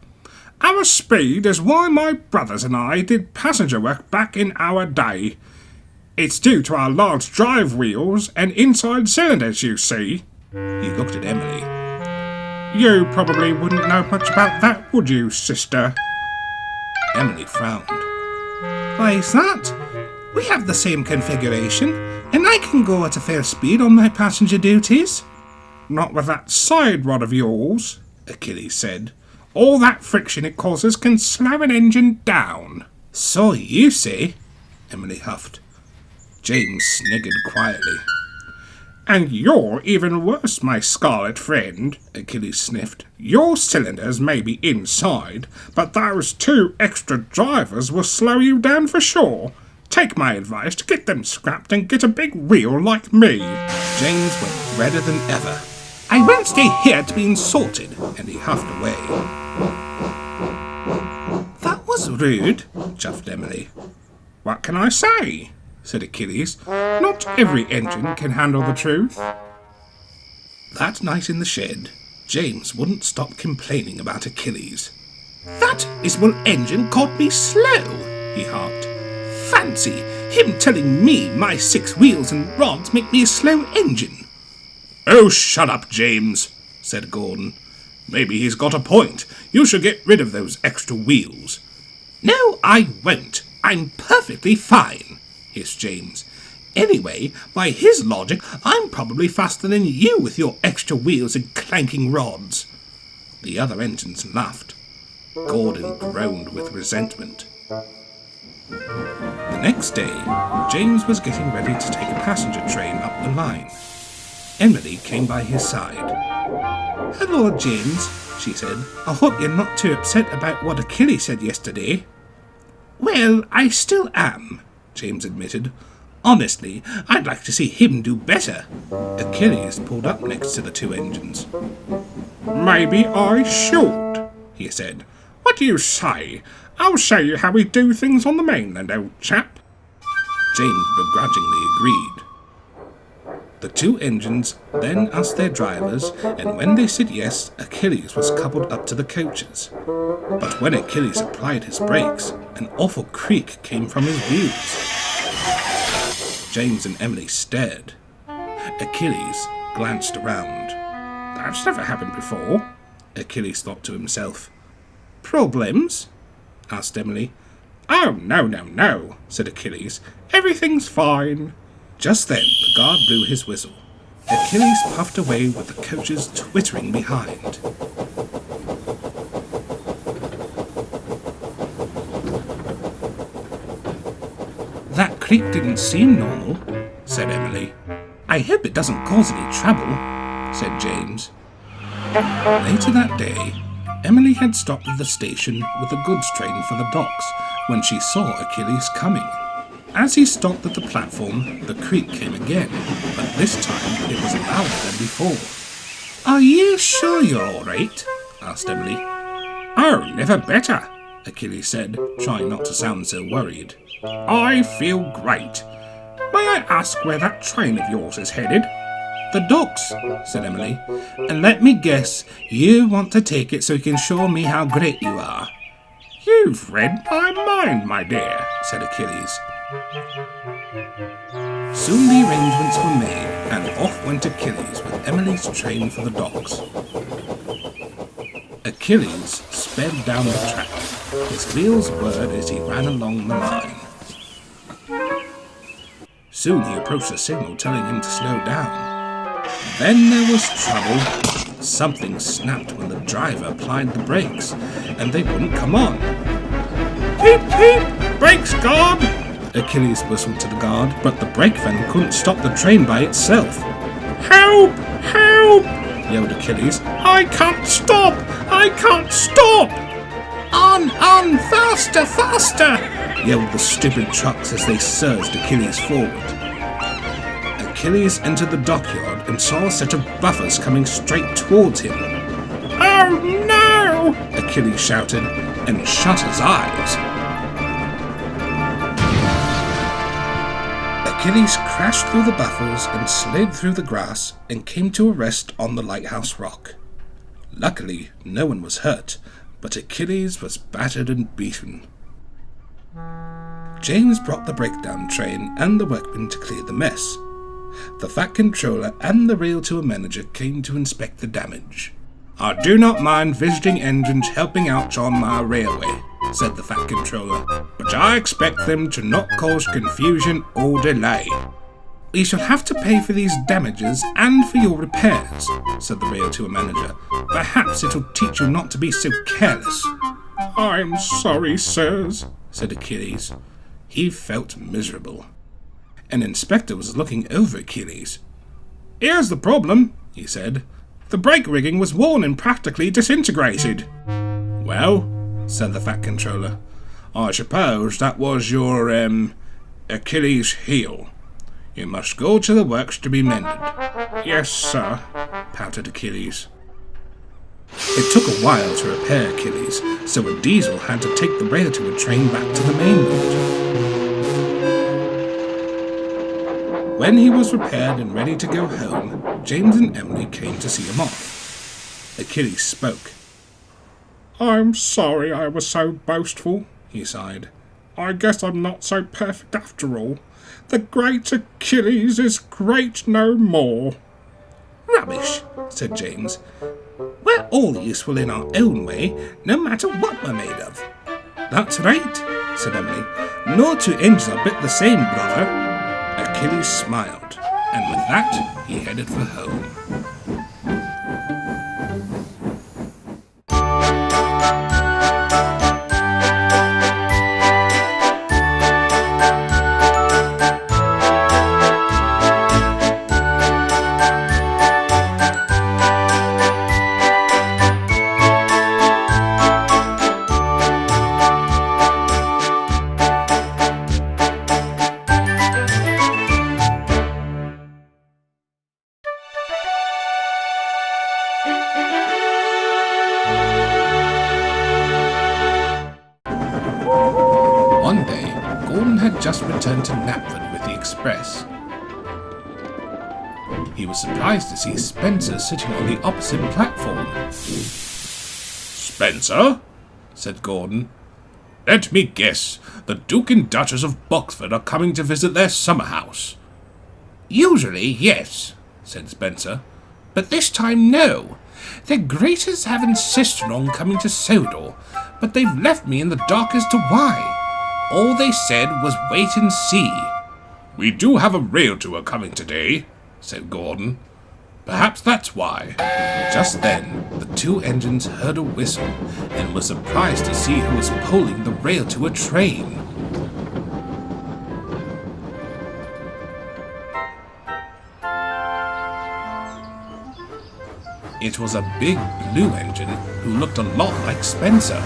Our speed is why my brothers and I did passenger work back in our day. It's due to our large drive wheels and inside cylinders, you see. He looked at Emily. You probably wouldn't know much about that, would you, sister? Emily frowned. Why is that? We have the same configuration, and I can go at a fair speed on my passenger duties. Not with that side rod of yours, Achilles said. All that friction it causes can slow an engine down. So you say, Emily huffed. James sniggered quietly. And you're even worse, my scarlet friend, Achilles sniffed. Your cylinders may be inside, but those 2 extra drivers will slow you down for sure. Take my advice to get them scrapped and get a big wheel like me. James went redder than ever. I won't stay here to be insulted, and he huffed away. That was rude, chuffed Emily. What can I say? Said Achilles. Not every engine can handle the truth. That night in the shed, James wouldn't stop complaining about Achilles. That invisible engine caught me slow, he harped. Fancy him telling me my 6 wheels and rods make me a slow engine. Oh, shut up, James, said Gordon. Maybe he's got a point. You should get rid of those extra wheels. No, I won't. I'm perfectly fine, hissed James. Anyway, by his logic, I'm probably faster than you with your extra wheels and clanking rods. The other engines laughed. Gordon groaned with resentment. The next day, James was getting ready to take a passenger train up the line. Emily came by his side. "Hello, James," she said. "I hope you're not too upset about what Achilles said yesterday." "Well, I still am," James admitted. "Honestly, I'd like to see him do better." Achilles pulled up next to the two engines. "Maybe I should," he said. "What do you say? I'll show you how we do things on the mainland, old chap." James begrudgingly agreed. The two engines then asked their drivers, and when they said yes, Achilles was coupled up to the coaches. But when Achilles applied his brakes, an awful creak came from his wheels. James and Emily stared. Achilles glanced around. "That's never happened before," Achilles thought to himself. "Problems?" asked Emily. "Oh, no, said Achilles. "Everything's fine." Just then the guard blew his whistle. Achilles puffed away with the coaches twittering behind. "That creak didn't seem normal," said Emily. "I hope it doesn't cause any trouble," said James. Later that day, Emily had stopped at the station with a goods train for the docks when she saw Achilles coming. As he stopped at the platform, the creak came again, but this time it was louder than before. "Are you sure you're all right?" asked Emily. "Oh, never better," Achilles said, trying not to sound so worried. "I feel great. May I ask where that train of yours is headed?" "The docks," said Emily. "And let me guess, you want to take it so you can show me how great you are." "You've read my mind, my dear," said Achilles. Soon the arrangements were made, and off went Achilles with Emily's train for the docks. Achilles sped down the track. His wheels whirred as he ran along the line. Soon he approached a signal telling him to slow down. Then there was trouble. Something snapped when the driver applied the brakes, and they wouldn't come on. "Peep, peep! Brakes, guard!" Achilles whistled to the guard, but the brake van couldn't stop the train by itself. "Help! Help!" yelled Achilles. I can't stop! On! Faster! Faster! Yelled the stupid trucks as they surged Achilles forward. Achilles entered the dockyard and saw a set of buffers coming straight towards him. "Oh no!" Achilles shouted and shut his eyes. Achilles crashed through the buffers and slid through the grass and came to a rest on the lighthouse rock. Luckily, no one was hurt, but Achilles was battered and beaten. James brought the breakdown train and the workmen to clear the mess. The Fat Controller and the Railtour manager came to inspect the damage. "I do not mind visiting engines helping out on my railway," said the Fat Controller, "but I expect them to not cause confusion or delay." "We shall have to pay for these damages and for your repairs," said the Railtour manager. "Perhaps it'll teach you not to be so careless." "I'm sorry, sirs," said Achilles. He felt miserable. An inspector was looking over Achilles. "Here's the problem," he said. "The brake rigging was worn and practically disintegrated." "Well," said the Fat Controller, "I suppose that was your, Achilles heel. You must go to the works to be mended." "Yes, sir," pouted Achilles. It took a while to repair Achilles, so a diesel had to take the Railtour train back to the mainland. When he was repaired and ready to go home, James and Emily came to see him off. Achilles spoke. "I'm sorry I was so boastful," he sighed. "I guess I'm not so perfect after all. The great Achilles is great no more." "Rubbish," said James. "We're all useful in our own way, no matter what we're made of." "That's right," said Emily. "No two engines are bit the same, brother." Achilles smiled, and with that he headed for home. had just returned to Knapford with the express. He was surprised to see Spencer sitting on the opposite platform. Spencer? Said Gordon. Let me guess, the Duke and Duchess of Boxford are coming to visit their summer house. Usually, yes, said Spencer, but this time no. Their Graces have insisted on coming to Sodor, but they've left me in the dark as to why. All they said was wait and see. We do have a rail tour coming today, said Gordon. Perhaps that's why. Just then, the two engines heard a whistle and were surprised to see who was pulling the rail to a train. It was a big blue engine who looked a lot like Spencer.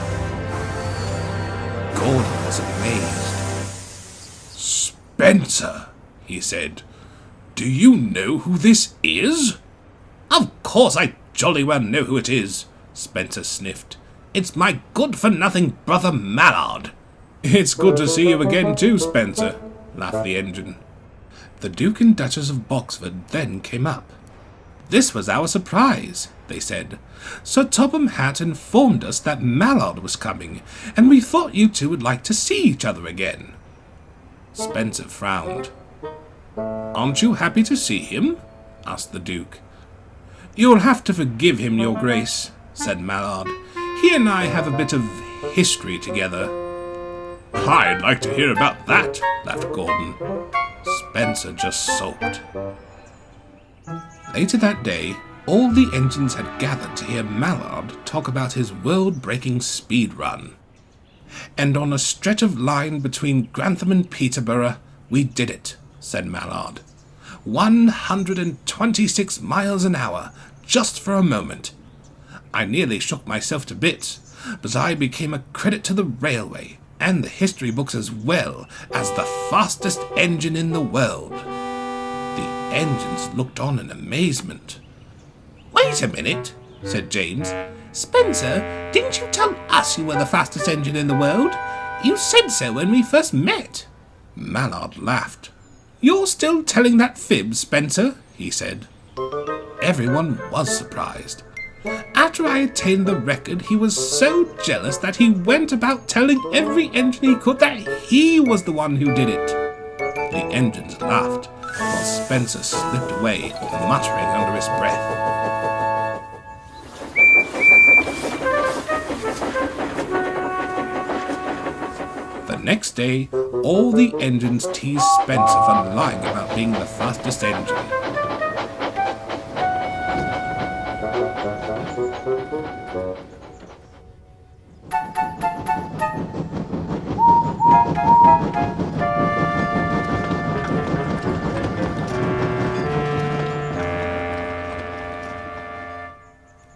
Gordon was amazed. Spencer, he said. Do you know who this is? Of course I jolly well know who it is, Spencer sniffed. It's my good-for-nothing brother Mallard. It's good to see you again too, Spencer, laughed the engine. The Duke and Duchess of Boxford then came up. This was our surprise, they said. Sir Topham Hatt informed us that Mallard was coming, and we thought you two would like to see each other again. Spencer frowned. Aren't you happy to see him? Asked the Duke. You'll have to forgive him, Your Grace, said Mallard. He and I have a bit of history together. I'd like to hear about that, laughed Gordon. Spencer just sulked. Later that day, all the engines had gathered to hear Mallard talk about his world-breaking speed run. And on a stretch of line between Grantham and Peterborough, we did it, said Mallard. 126 miles an hour, just for a moment. I nearly shook myself to bits, but I became a credit to the railway, and the history books as well, as the fastest engine in the world. The engines looked on in amazement. Wait a minute, said James. Spencer, didn't you tell us you were the fastest engine in the world? You said so when we first met. Mallard laughed. You're still telling that fib, Spencer, he said. Everyone was surprised. After I attained the record, he was so jealous that he went about telling every engine he could that he was the one who did it. The engines laughed, while Spencer slipped away, muttering under his breath. The next day, all the engines teased Spencer for lying about being the fastest engine.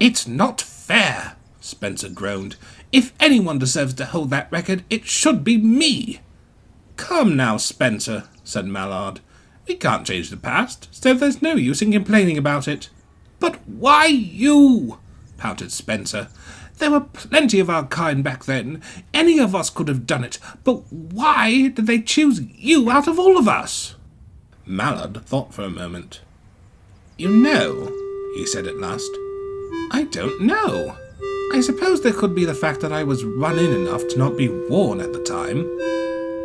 It's not fair, Spencer groaned. If anyone deserves to hold that record, it should be me. Come now, Spencer, said Mallard. We can't change the past, so there's no use in complaining about it. But why you? Pouted Spencer. There were plenty of our kind back then. Any of us could have done it, but why did they choose you out of all of us? Mallard thought for a moment. You know, he said at last, I don't know. I suppose there could be the fact that I was run in enough to not be worn at the time,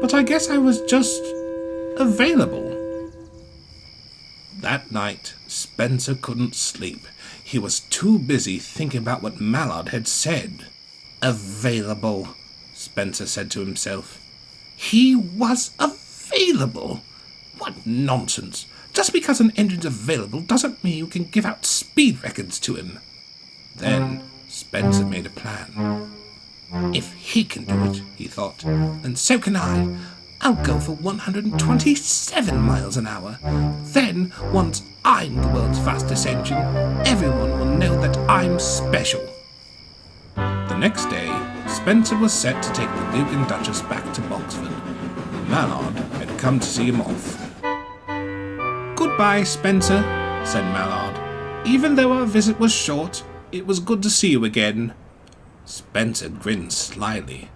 but I guess I was just available. That night, Spencer couldn't sleep. He was too busy thinking about what Mallard had said. Available, Spencer said to himself. He was available? What nonsense. Just because an engine's available doesn't mean you can give out speed records to him. Then Spencer made a plan. If he can do it, he thought, then so can I. I'll go for 127 miles an hour. Then, once I'm the world's fastest engine, everyone will know that I'm special. The next day, Spencer was set to take the Duke and Duchess back to Boxford. Mallard had come to see him off. Goodbye, Spencer, said Mallard. Even though our visit was short, it was good to see you again. Spencer grinned slyly.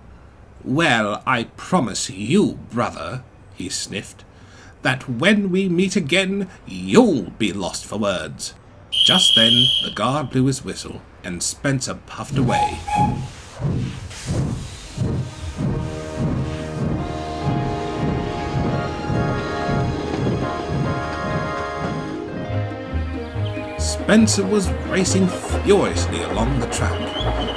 Well, I promise you, brother, he sniffed, "that when we meet again, you'll be lost for words." Just then, the guard blew his whistle, and Spencer puffed away. Spencer was racing furiously along the track.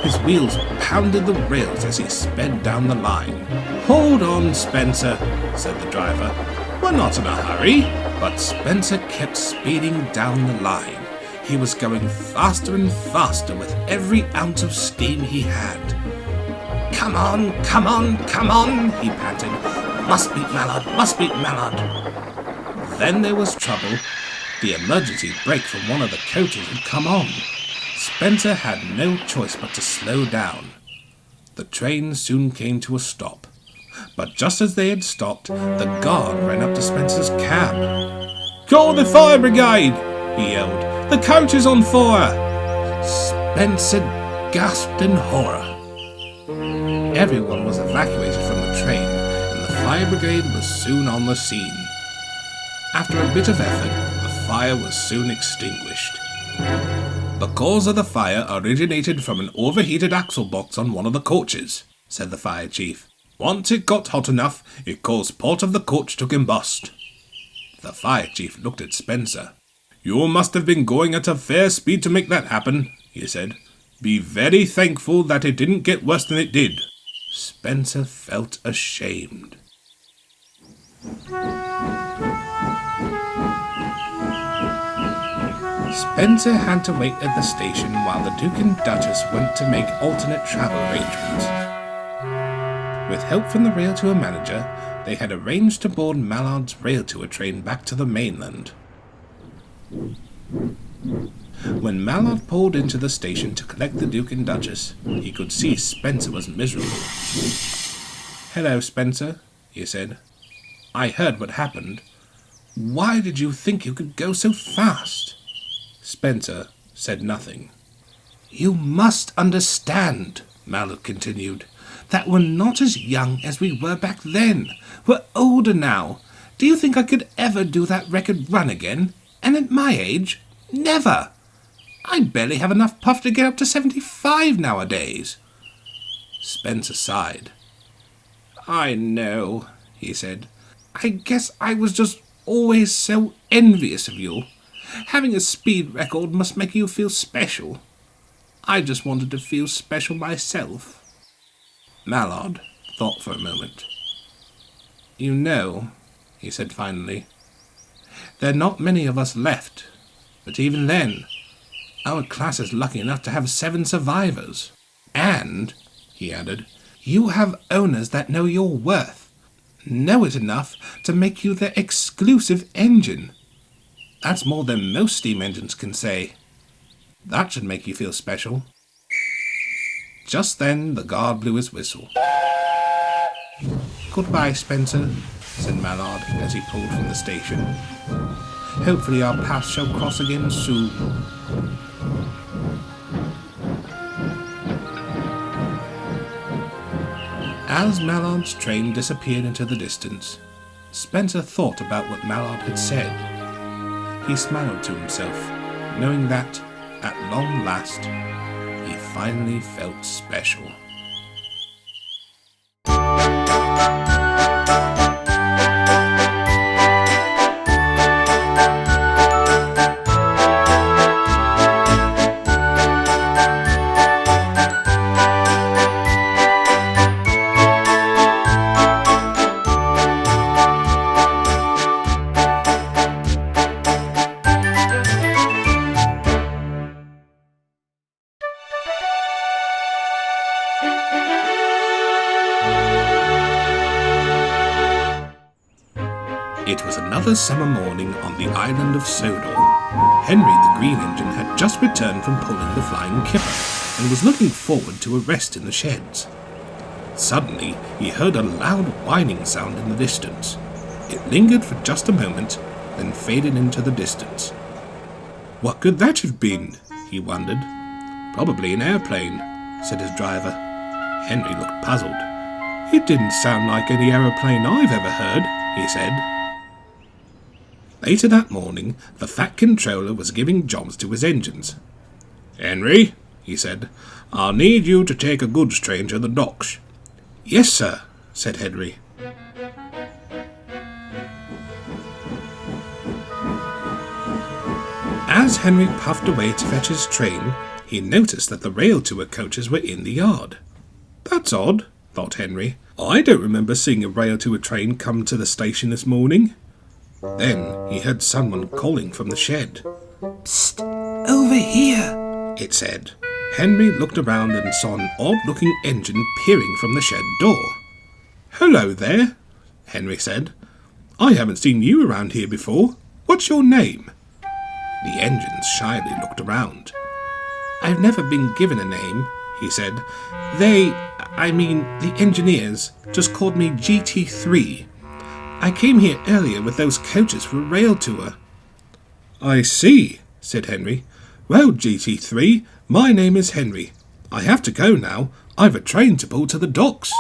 His wheels pounded the rails as he sped down the line. "Hold on, Spencer," said the driver. "We're not in a hurry." But Spencer kept speeding down the line. He was going faster and faster with every ounce of steam he had. "Come on, come on, come on," he panted. "Must beat Mallard, must beat Mallard." Then there was trouble. The emergency brake from one of the coaches had come on. Spencer had no choice but to slow down. The train soon came to a stop. But just as they had stopped, the guard ran up to Spencer's cab. "Call the fire brigade!" he yelled. "The coach is on fire!" Spencer gasped in horror. Everyone was evacuated from the train, and the fire brigade was soon on the scene. After a bit of effort, the fire was soon extinguished. "The cause of the fire originated from an overheated axle box on one of the coaches," said the fire chief. "Once it got hot enough, it caused part of the coach to combust." The fire chief looked at Spencer. "You must have been going at a fair speed to make that happen," he said. "Be very thankful that it didn't get worse than it did." Spencer felt ashamed. Spencer had to wait at the station while the Duke and Duchess went to make alternate travel arrangements. With help from the Railtour manager, they had arranged to board Mallard's Railtour train back to the mainland. When Mallard pulled into the station to collect the Duke and Duchess, he could see Spencer was miserable. "Hello, Spencer," he said. "I heard what happened. Why did you think you could go so fast?" Spencer said nothing. "You must understand," Mallard continued, "that we're not as young as we were back then. We're older now. Do you think I could ever do that record run again? And at my age, never. I barely have enough puff to get up to 75 nowadays." Spencer sighed. "I know," he said. "I guess I was just always so envious of you. Having a speed record must make you feel special. I just wanted to feel special myself." Mallard thought for a moment. "You know," he said finally, "there are not many of us left, but even then, our class is lucky enough to have 7 survivors. And," he added, "you have owners that know your worth, know it enough to make you their exclusive engine. That's more than most steam engines can say. That should make you feel special." Just then the guard blew his whistle. "Goodbye, Spencer," said Mallard as he pulled from the station. "Hopefully our paths shall cross again soon." As Mallard's train disappeared into the distance, Spencer thought about what Mallard had said. He smiled to himself, knowing that, at long last, he finally felt special. It was another summer morning on the island of Sodor. Henry the Green Engine had just returned from pulling the flying kipper and was looking forward to a rest in the sheds. Suddenly, he heard a loud whining sound in the distance. It lingered for just a moment, then faded into the distance. What could that have been? He wondered. Probably an airplane, said his driver. Henry looked puzzled. It didn't sound like any aeroplane I've ever heard, he said. Later that morning, the Fat Controller was giving jobs to his engines. Henry, he said, I'll need you to take a goods train to the docks. Yes, sir, said Henry. As Henry puffed away to fetch his train, he noticed that the Railtour coaches were in the yard. That's odd, thought Henry. I don't remember seeing a Railtour train come to the station this morning. Then he heard someone calling from the shed. Psst, over here, it said. Henry looked around and saw an odd-looking engine peering from the shed door. Hello there, Henry said. I haven't seen you around here before. What's your name? The engine shyly looked around. I've never been given a name, he said. The engineers, just called me GT3. I came here earlier with those coaches for a Railtour. I see, said Henry. Well, GT3, my name is Henry. I have to go now. I've a train to pull to the docks.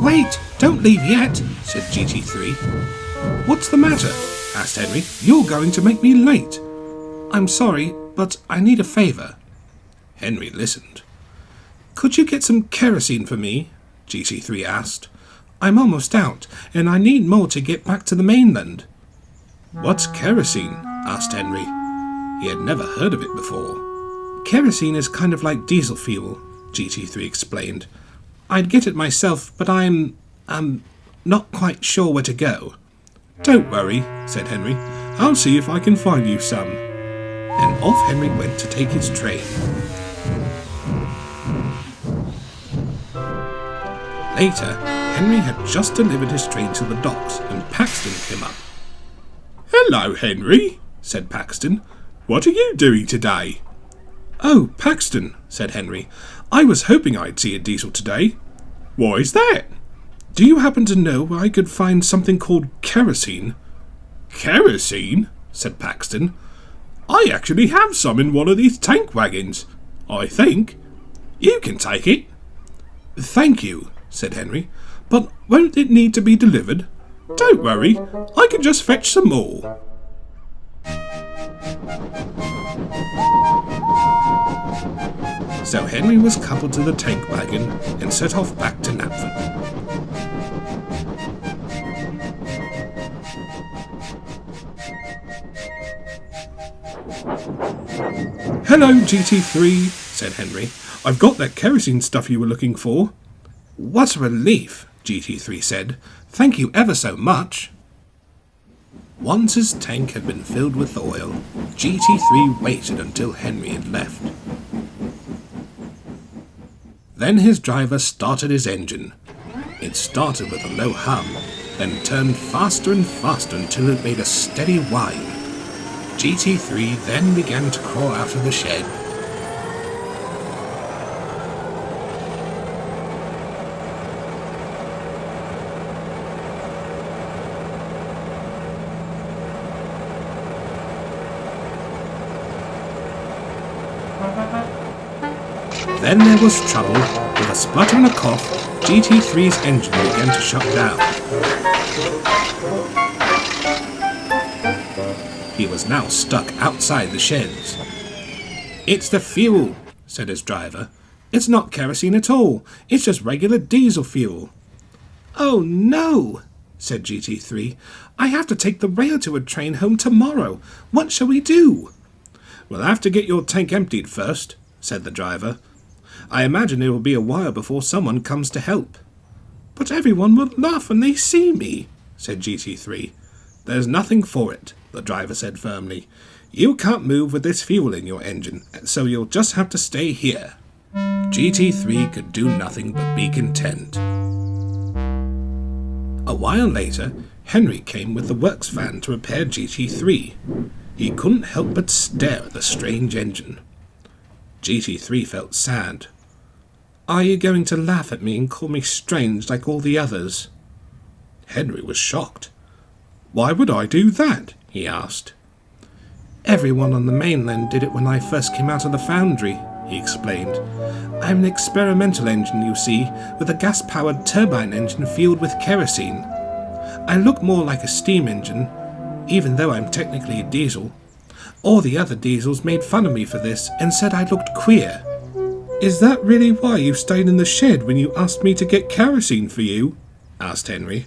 Wait, don't leave yet, said GT3. What's the matter? Asked Henry. You're going to make me late. I'm sorry, but I need a favour. Henry listened. Could you get some kerosene for me? GT3 asked. I'm almost out, and I need more to get back to the mainland. What's kerosene? Asked Henry. He had never heard of it before. Kerosene is kind of like diesel fuel, GT3 explained. I'd get it myself, but I'm not quite sure where to go. Don't worry, said Henry. I'll see if I can find you some. And off Henry went to take his train. Later, Henry had just delivered his train to the docks, and Paxton came up. Hello, Henry, said Paxton. What are you doing today? Oh, Paxton, said Henry. I was hoping I'd see a diesel today. Why is that? Do you happen to know where I could find something called kerosene? Kerosene? Said Paxton. I actually have some in one of these tank wagons, I think. You can take it. Thank you, said Henry. But won't it need to be delivered? Don't worry, I can just fetch some more. So Henry was coupled to the tank wagon and set off back to Knapford. Hello, GT3, said Henry. I've got that kerosene stuff you were looking for. What a relief, GT3 said. Thank you ever so much. Once his tank had been filled with oil, GT3 waited until Henry had left. Then his driver started his engine. It started with a low hum, then turned faster and faster until it made a steady whine. GT3 then began to crawl out of the shed. Then there was trouble. With a splutter and a cough, GT3's engine began to shut down. He was now stuck outside the sheds. It's the fuel, said his driver. It's not kerosene at all. It's just regular diesel fuel. Oh no, said GT3. I have to take the Railtour train home tomorrow. What shall we do? We'll have to get your tank emptied first, said the driver. I imagine it will be a while before someone comes to help. But everyone will laugh when they see me, said GT3. There's nothing for it, the driver said firmly. You can't move with this fuel in your engine, so you'll just have to stay here. GT3 could do nothing but be content. A while later, Henry came with the works van to repair GT3. He couldn't help but stare at the strange engine. GT3 felt sad. Are you going to laugh at me and call me strange like all the others? Henry was shocked. Why would I do that? He asked. Everyone on the mainland did it when I first came out of the foundry, he explained. I'm an experimental engine, you see, with a gas-powered turbine engine fueled with kerosene. I look more like a steam engine, even though I'm technically a diesel. All the other diesels made fun of me for this and said I looked queer. Is that really why you stayed in the shed when you asked me to get kerosene for you? Asked Henry.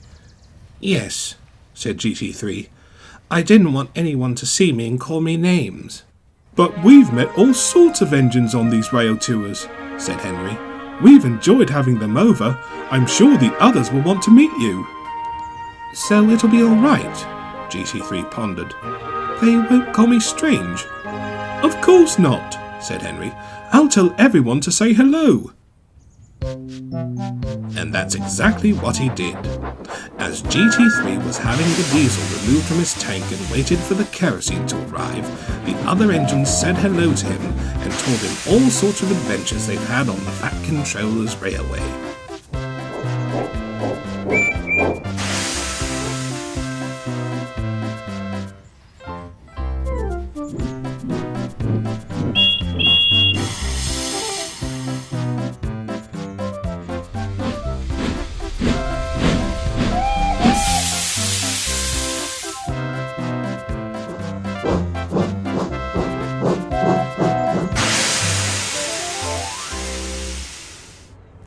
Yes, said GT3. I didn't want anyone to see me and call me names. But we've met all sorts of engines on these rail tours, said Henry. We've enjoyed having them over. I'm sure the others will want to meet you. So it'll be all right, GT3 pondered. They won't call me strange. Of course not, said Henry. I'll tell everyone to say hello. And that's exactly what he did. As GT3 was having the diesel removed from his tank and waited for the kerosene to arrive, the other engines said hello to him and told him all sorts of adventures they've had on the Fat Controller's railway.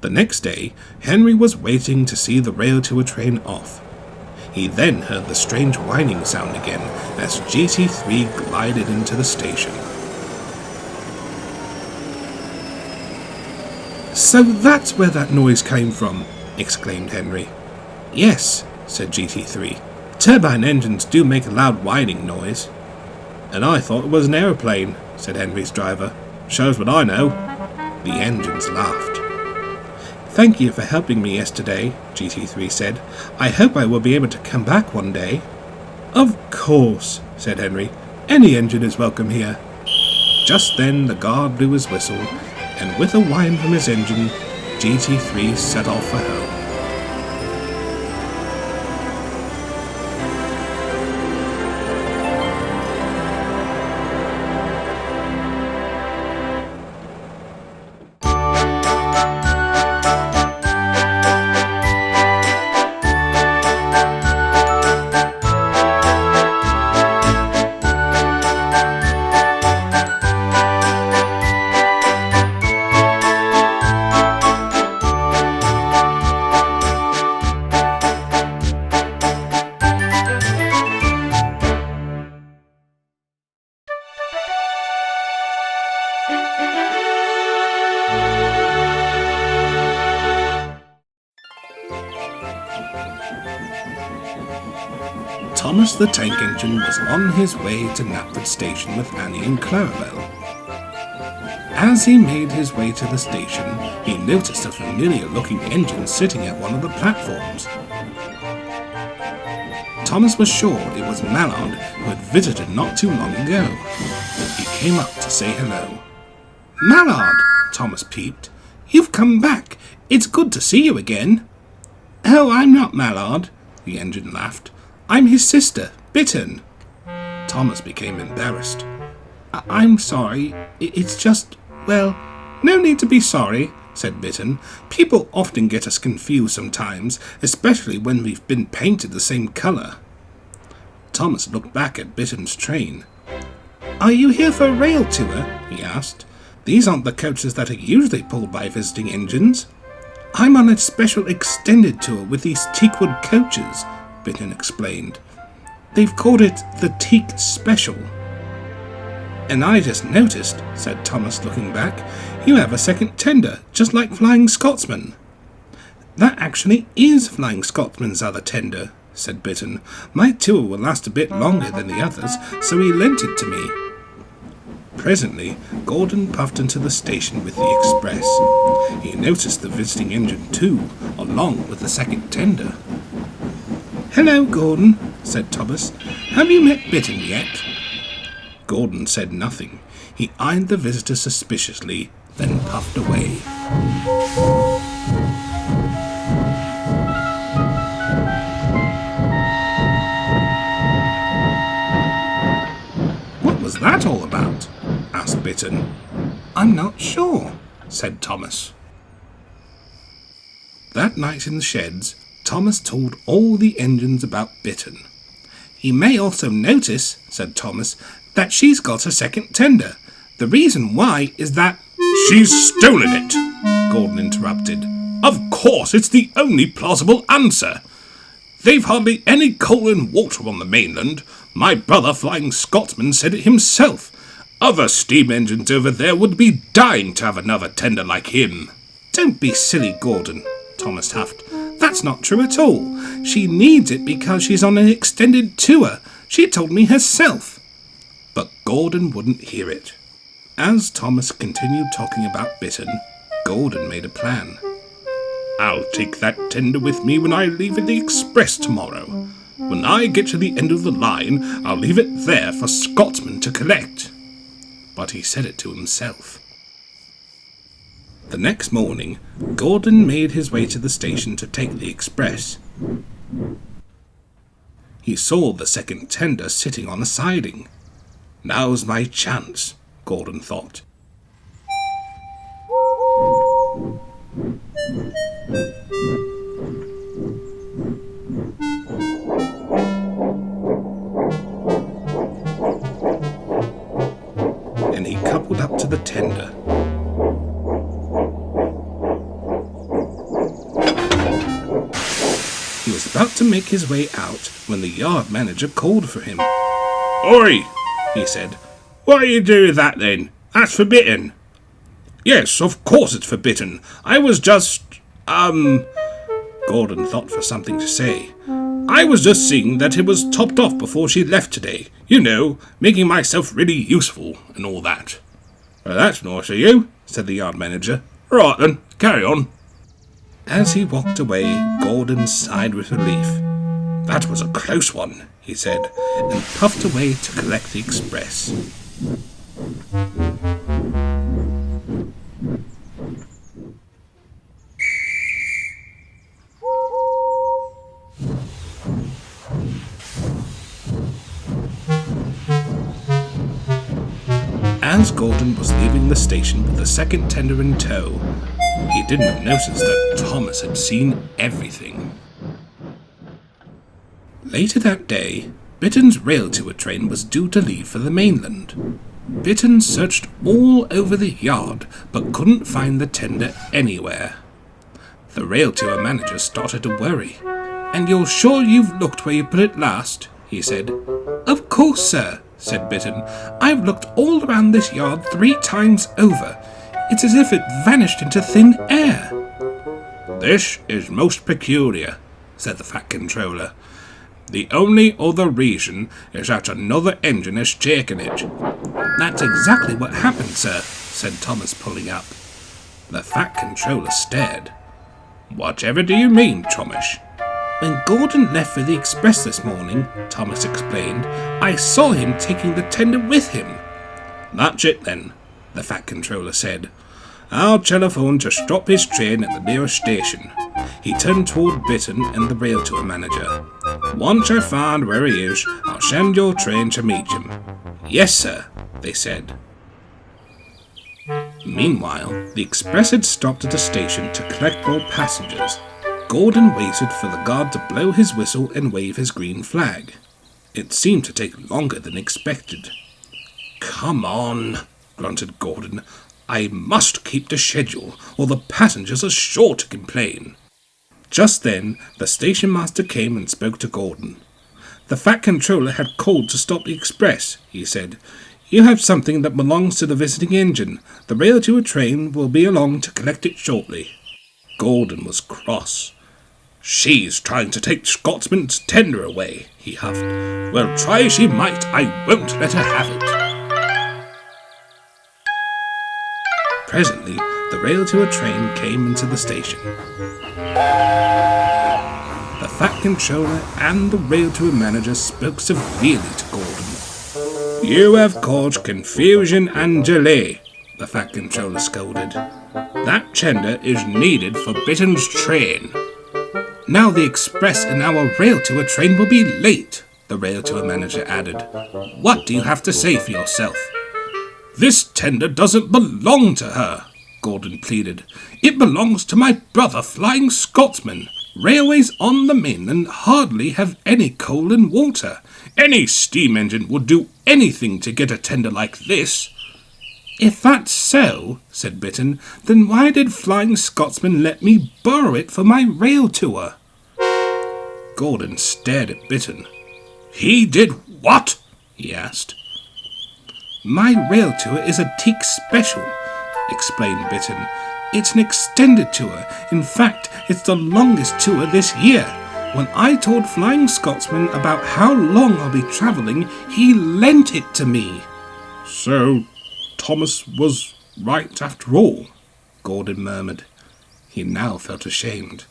The next day, Henry was waiting to see the Railtour train off. He then heard the strange whining sound again as GT3 glided into the station. So that's where that noise came from, exclaimed Henry. Yes, said GT3. Turbine engines do make a loud whining noise. And I thought it was an aeroplane, said Henry's driver. Shows what I know. The engines laughed. Thank you for helping me yesterday, GT3 said. I hope I will be able to come back one day. Of course, said Henry. Any engine is welcome here. Just then the guard blew his whistle, and with a whine from his engine, GT3 set off for home. Thomas the Tank Engine was on his way to Knapford Station with Annie and Clarabel. As he made his way to the station, he noticed a familiar-looking engine sitting at one of the platforms. Thomas was sure it was Mallard, who had visited not too long ago. He came up to say hello. "Mallard," Thomas peeped. "You've come back. It's good to see you again." "Oh, I'm not Mallard," the engine laughed. "I'm his sister, Bittern." Thomas became embarrassed. "I'm sorry. It's just, well, no need to be sorry," said Bittern. "People often get us confused sometimes, especially when we've been painted the same colour." Thomas looked back at Bittern's train. "Are you here for a rail tour?" he asked. "These aren't the coaches that are usually pulled by visiting engines." "I'm on a special extended tour with these teakwood coaches," Bittern explained. "They've called it the Teak Special." "And I just noticed," said Thomas, looking back, "you have a second tender, just like Flying Scotsman." "That actually is Flying Scotsman's other tender," said Bittern. "My tour will last a bit longer than the others, so he lent it to me." Presently, Gordon puffed into the station with the express. He noticed the visiting engine too, along with the second tender. "Hello, Gordon," said Thomas. "Have you met Bittern yet?" Gordon said nothing. He eyed the visitor suspiciously, then puffed away. "What was that all about?" asked Bittern. "I'm not sure," said Thomas. That night in the sheds, Thomas told all the engines about Bittern. "You may also notice," said Thomas, "that she's got a second tender. The reason why is that—" "She's stolen it," Gordon interrupted. "Of course, it's the only plausible answer. They've hardly any coal and water on the mainland. My brother Flying Scotsman said it himself. Other steam engines over there would be dying to have another tender like him." "Don't be silly, Gordon," Thomas huffed. "That's not true at all. She needs it because she's on an extended tour. She told me herself." But Gordon wouldn't hear it. As Thomas continued talking about Bittern, Gordon made a plan. "I'll take that tender with me when I leave in the express tomorrow. When I get to the end of the line, I'll leave it there for Scotsman to collect." But he said it to himself. The next morning, Gordon made his way to the station to take the express. He saw the second tender sitting on a siding. "Now's my chance," Gordon thought. And he coupled up to the tender. He was about to make his way out when the yard manager called for him. "Oi," he said. "What are you doing with that then? That's forbidden." "Yes, of course it's forbidden. I was just, Gordon thought for something to say. I was just seeing that it was topped off before she left today. You know, making myself really useful and all that." "Well, that's nice of you," said the yard manager. "Right then, carry on." As he walked away, Gordon sighed with relief. "That was a close one," he said, and puffed away to collect the express. As Gordon was leaving the station with the second tender in tow, he didn't notice that Thomas had seen everything. Later that day, Bittern's Railtour train was due to leave for the mainland. Bittern searched all over the yard, but couldn't find the tender anywhere. The Railtour manager started to worry. "And you're sure you've looked where you put it last?" he said. "Of course, sir," said Bittern. "I've looked all around this yard 3 times over. It's as if it vanished into thin air." "This is most peculiar," said the Fat Controller. "The only other reason is that another engine has taken it." "That's exactly what happened, sir," said Thomas, pulling up. The Fat Controller stared. "Whatever do you mean, Thomas?" "When Gordon left for the express this morning," Thomas explained, "I saw him taking the tender with him." "That's it then," the Fat Controller said. "I'll telephone to stop his train at the nearest station." He turned toward Bittern and the Railtour manager. "Once I find where he is, I'll send your train to meet him." "Yes, sir," they said. Meanwhile, the express had stopped at a station to collect more passengers. Gordon waited for the guard to blow his whistle and wave his green flag. It seemed to take longer than expected. "Come on," grunted Gordon. "I must keep the schedule, or the passengers are sure to complain." Just then, the station master came and spoke to Gordon. "The Fat Controller had called to stop the express," he said. "You have something that belongs to the visiting engine. The Railtour train will be along to collect it shortly." Gordon was cross. "She's trying to take Scotsman's tender away," he huffed. "Well, try as she might, I won't let her have it." Presently, the Railtour train came into the station. The Fat Controller and the Railtour manager spoke severely to Gordon. "You have caused confusion and delay," the Fat Controller scolded. "That tender is needed for Bittern's train." "Now the express and our Railtour train will be late," the Railtour manager added. "What do you have to say for yourself?" "This tender doesn't belong to her," Gordon pleaded. "It belongs to my brother Flying Scotsman. Railways on the mainland hardly have any coal and water. Any steam engine would do anything to get a tender like this." "If that's so," said Bittern, "then why did Flying Scotsman let me borrow it for my rail tour?" Gordon stared at Bittern. "He did what?" he asked. "My rail tour is a teak special," explained Bittern. "It's an extended tour. In fact, it's the longest tour this year. When I told Flying Scotsman about how long I'll be travelling, he lent it to me." "So Thomas was right after all," Gordon murmured. He now felt ashamed,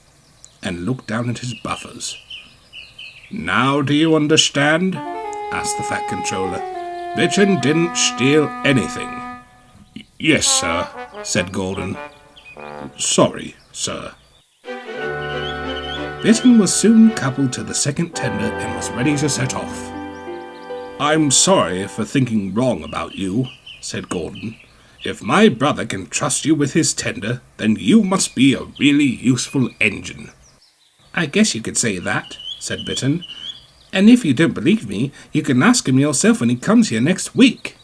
and looked down at his buffers. "Now do you understand?" asked the Fat Controller. "Bittern didn't steal anything." "Yes, sir," said Gordon. "Sorry, sir." Bittern was soon coupled to the second tender and was ready to set off. "I'm sorry for thinking wrong about you," said Gordon. "If my brother can trust you with his tender, then you must be a really useful engine." "I guess you could say that," said Bittern. "And if you don't believe me, you can ask him yourself when he comes here next week."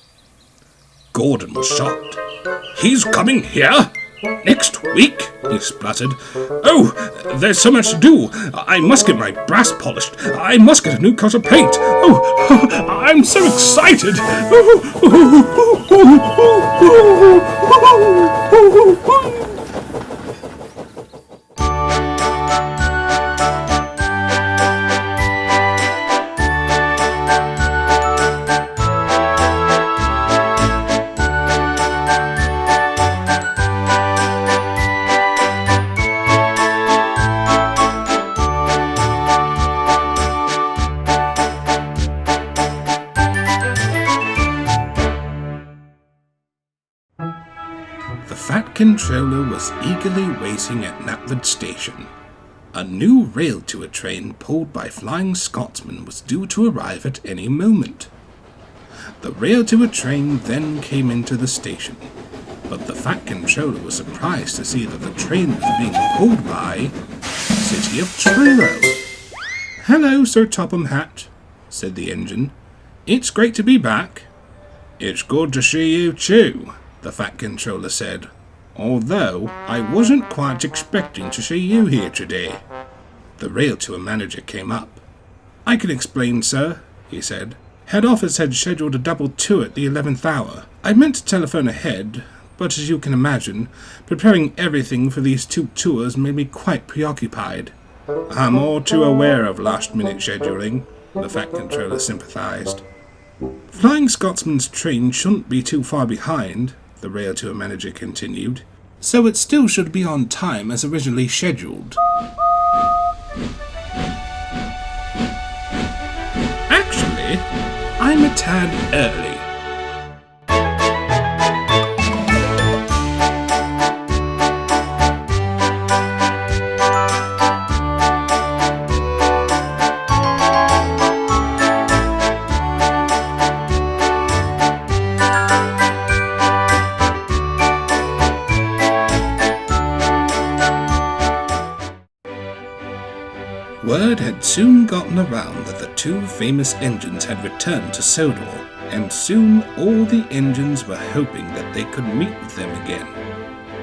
Gordon was shocked. "He's coming here? Next week?" he spluttered. "Oh, there's so much to do. I must get my brass polished. I must get a new coat of paint. Oh, I'm so excited." The Fat Controller was eagerly waiting at Knapford Station. A new rail tour train pulled by Flying Scotsman was due to arrive at any moment. The rail tour train then came into the station, but the Fat Controller was surprised to see that the train was being pulled by City of Truro. "Hello, Sir Topham Hatt," said the engine. "It's great to be back." "It's good to see you too," the Fat Controller said, "although I wasn't quite expecting to see you here today." The rail tour manager came up. "I can explain, sir," he said. "Head office had scheduled a double tour at the 11th hour. I meant to telephone ahead, but as you can imagine, preparing everything for these two tours made me quite preoccupied." "I'm all too aware of last-minute scheduling," the Fat Controller sympathized. "Flying Scotsman's train shouldn't be too far behind," the rail tour manager continued, "so it still should be on time as originally scheduled." "Actually, I'm a tad early." Word had soon gotten around that the two famous engines had returned to Sodor, and soon all the engines were hoping that they could meet with them again.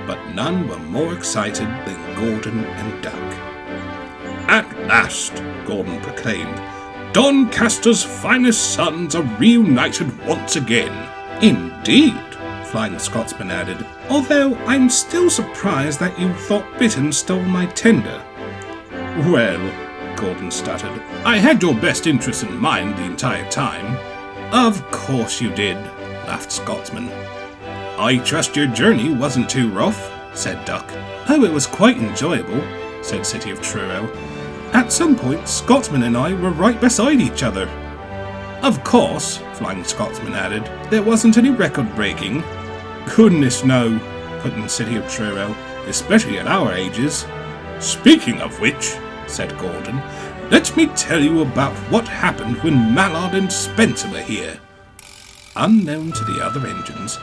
But none were more excited than Gordon and Duck. "At last," Gordon proclaimed, "Doncaster's finest sons are reunited once again." "Indeed," Flying Scotsman added, "although I'm still surprised that you thought Bittern stole my tender." "Well," Gordon stuttered, "I had your best interests in mind the entire time." "Of course you did," laughed Scotsman. "I trust your journey wasn't too rough," said Duck. "Oh, it was quite enjoyable," said City of Truro. "At some point, Scotsman and I were right beside each other." "Of course," Flying Scotsman added, "there wasn't any record breaking." "Goodness no," put in City of Truro, "especially at our ages." "Speaking of which," said Gordon, "let me tell you about what happened when Mallard and Spencer were here." Unknown to the other engines,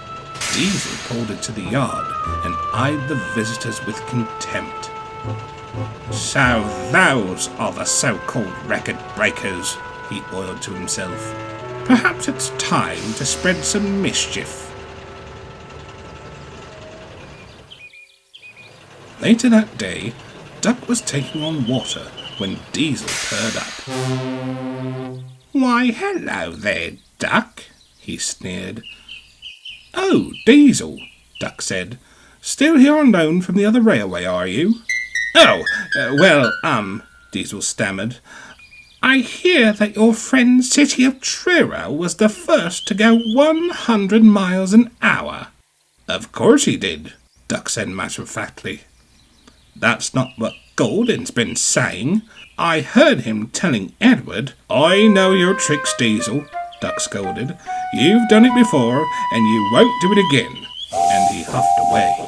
Diesel pulled into the yard and eyed the visitors with contempt. So those are the so-called record breakers, he oiled to himself. Perhaps it's time to spread some mischief. Later that day, Duck was taking on water when Diesel purred up. Why, hello there, Duck, he sneered. Oh, Diesel, Duck said. Still here on loan from the other railway, are you? Oh, Diesel stammered. I hear that your friend City of Truro was the first to go 100 miles an hour. Of course he did, Duck said matter-of-factly. That's not what Golden's been saying. I heard him telling Edward. I know your tricks, Diesel, Duck scolded. You've done it before, and you won't do it again. And he huffed away.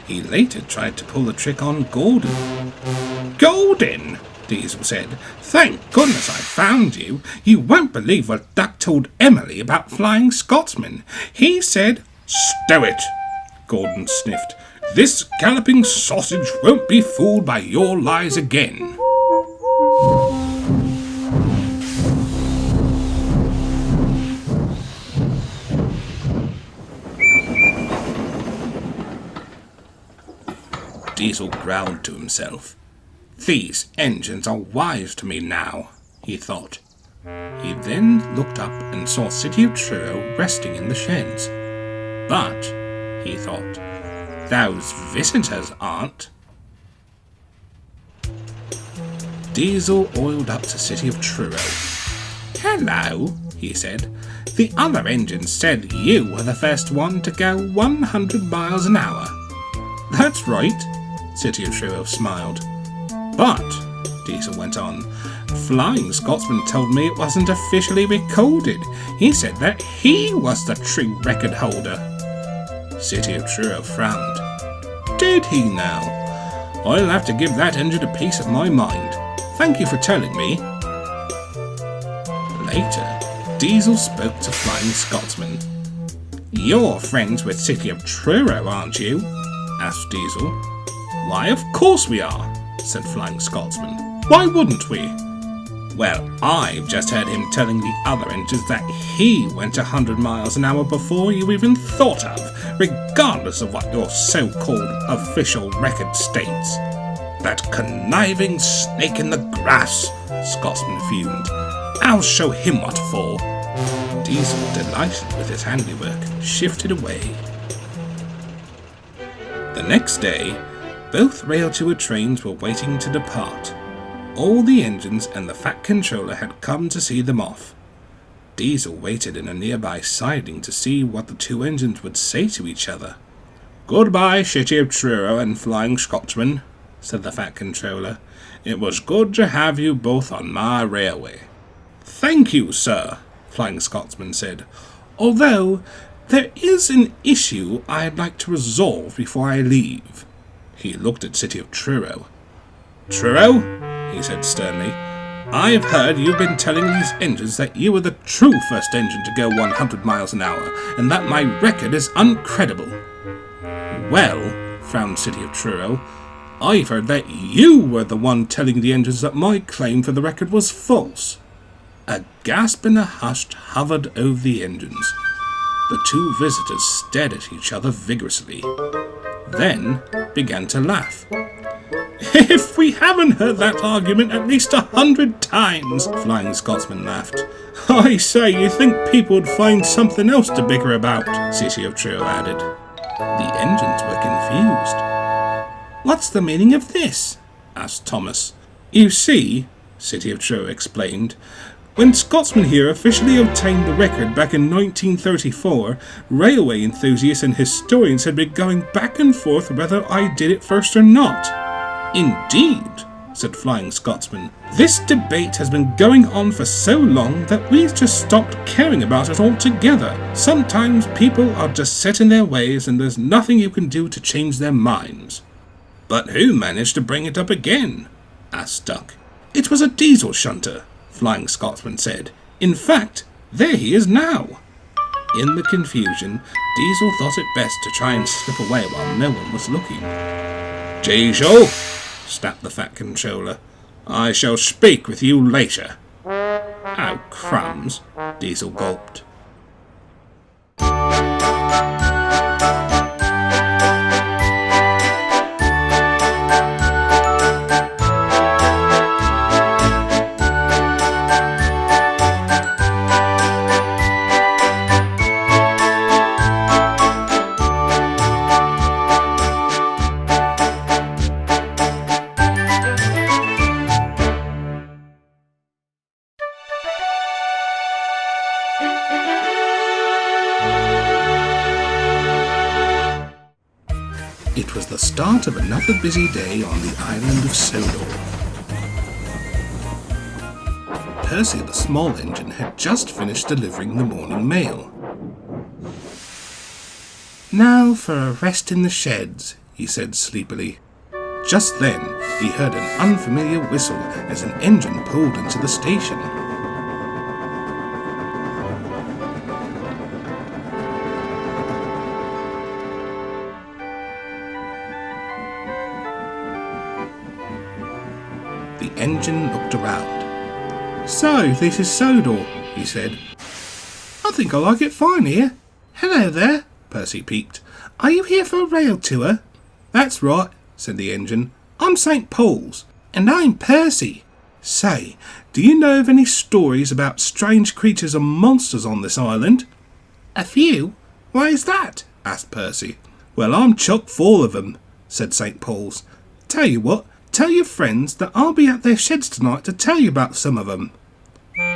He later tried to pull the trick on Golden. Golden, Diesel said. Thank goodness I found you. You won't believe what Duck told Emily about Flying Scotsman. He said, Stow it, Golden sniffed. This galloping sausage won't be fooled by your lies again. Diesel growled to himself. These engines are wise to me now, he thought. He then looked up and saw City of Truro resting in the sheds. But, he thought, those visitors aren't. Diesel oiled up to City of Truro. Hello, he said. The other engines said you were the first one to go 100 miles an hour. That's right, City of Truro smiled. But, Diesel went on, Flying Scotsman told me it wasn't officially recorded. He said that he was the true record holder. City of Truro frowned. Did he now? I'll have to give that engine a piece of my mind. Thank you for telling me. Later, Diesel spoke to Flying Scotsman. You're friends with City of Truro, aren't you? Asked Diesel. Why, of course we are, said Flying Scotsman. Why wouldn't we? Well, I've just heard him telling the other engines that he went 100 miles an hour before you even thought of, regardless of what your so-called official record states. That conniving snake in the grass, Scotsman fumed. I'll show him what for. Diesel, delighted with his handiwork, shifted away. The next day, both Railtour trains were waiting to depart. All the engines and the Fat Controller had come to see them off. Diesel waited in a nearby siding to see what the two engines would say to each other. Goodbye, City of Truro and Flying Scotsman, said the Fat Controller. It was good to have you both on my railway. Thank you, sir, Flying Scotsman said. Although, there is an issue I'd like to resolve before I leave. He looked at City of Truro. Truro, he said sternly, I've heard you've been telling these engines that you were the true first engine to go 100 miles an hour, and that my record is uncredible. Well, frowned City of Truro, I've heard that you were the one telling the engines that my claim for the record was false. A gasp and a hush hovered over the engines. The two visitors stared at each other vigorously, then began to laugh. If we haven't heard that argument at least 100 times, Flying Scotsman laughed. I say, you think people would find something else to bicker about, City of Truro added. The engines were confused. What's the meaning of this? Asked Thomas. You see, City of Truro explained, when Scotsman here officially obtained the record back in 1934, railway enthusiasts and historians had been going back and forth whether I did it first or not. Indeed, said Flying Scotsman. This debate has been going on for so long that we've just stopped caring about it altogether. Sometimes people are just set in their ways and there's nothing you can do to change their minds. But who managed to bring it up again? Asked Duck. It was a diesel shunter, Flying Scotsman said. In fact, there he is now. In the confusion, Diesel thought it best to try and slip away while no one was looking. "Diesel," snapped the Fat Controller, "I shall speak with you later." "Oh, crumbs," Diesel gulped. It was the start of another busy day on the island of Sodor. Percy the small engine had just finished delivering the morning mail. "Now for a rest in the sheds," he said sleepily. Just then he heard an unfamiliar whistle as an engine pulled into the station. The engine looked around. "So, this is Sodor," he said. "I think I like it fine here." "Hello there," Percy peeped. "Are you here for a rail tour?" "That's right," said the engine. "I'm St. Paul's." "And I'm Percy." "Say, do you know of any stories about strange creatures and monsters on this island?" "A few. Why is that?" asked Percy. "Well, I'm chock full of them," said St. Paul's. "Tell you what, tell your friends that I'll be at their sheds tonight to tell you about some of them."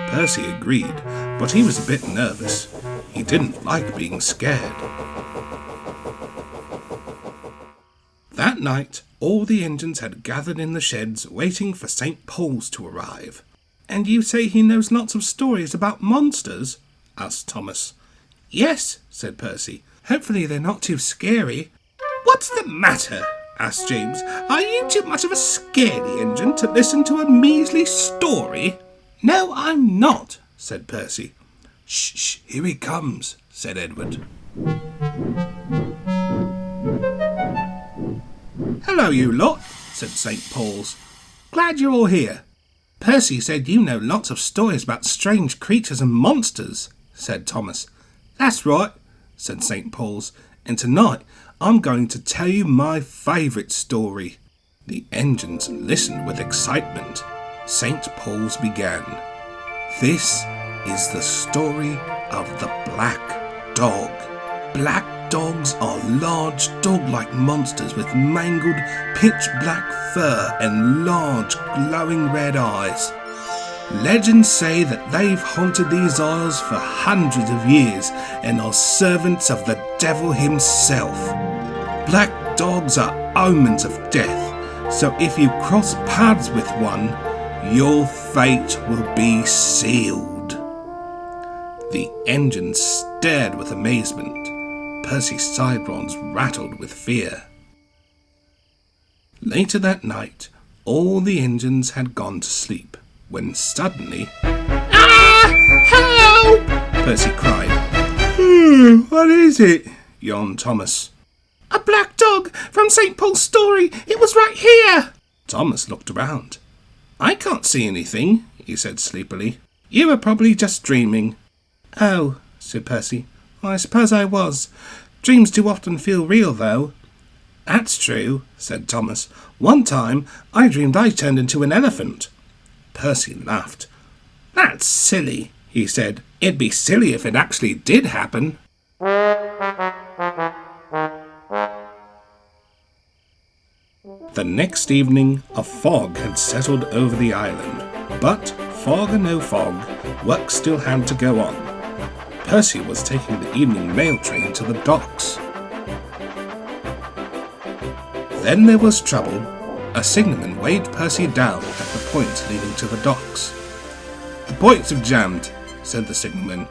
Percy agreed, but he was a bit nervous. He didn't like being scared. That night, all the engines had gathered in the sheds waiting for St. Paul's to arrive. "And you say he knows lots of stories about monsters?" asked Thomas. "Yes," said Percy. "Hopefully they're not too scary." "What's the matter?" asked James. "Are you too much of a scaredy engine to listen to a measly story?" "No, I'm not," said Percy. Shh, here he comes," said Edward. "Hello, you lot," said St. Paul's. "Glad you're all here." "Percy said you know lots of stories about strange creatures and monsters," said Thomas. "That's right," said St. Paul's, "and tonight I'm going to tell you my favourite story." The engines listened with excitement. St. Paul's began. "This is the story of the Black Dog. Black dogs are large dog-like monsters with mangled, pitch-black fur and large, glowing red eyes. Legends say that they've haunted these isles for hundreds of years and are servants of the devil himself. Black dogs are omens of death, so if you cross paths with one, your fate will be sealed." The engine stared with amazement. Percy's sideburns rattled with fear. Later that night, all the engines had gone to sleep, when suddenly... "Ah! Help!" Percy cried. What is it?" yawned Thomas. "A black dog from St. Paul's story. It was right here." Thomas looked around. "I can't see anything," he said sleepily. "You were probably just dreaming." "Oh," said Percy. "I suppose I was. Dreams do often feel real, though." "That's true," said Thomas. "One time I dreamed I turned into an elephant." Percy laughed. "That's silly," he said. "It'd be silly if it actually did happen." The next evening, a fog had settled over the island. But, fog or no fog, work still had to go on. Percy was taking the evening mail train to the docks. Then there was trouble. A signalman waved Percy down at the point leading to the docks. "The points have jammed," said the signalman.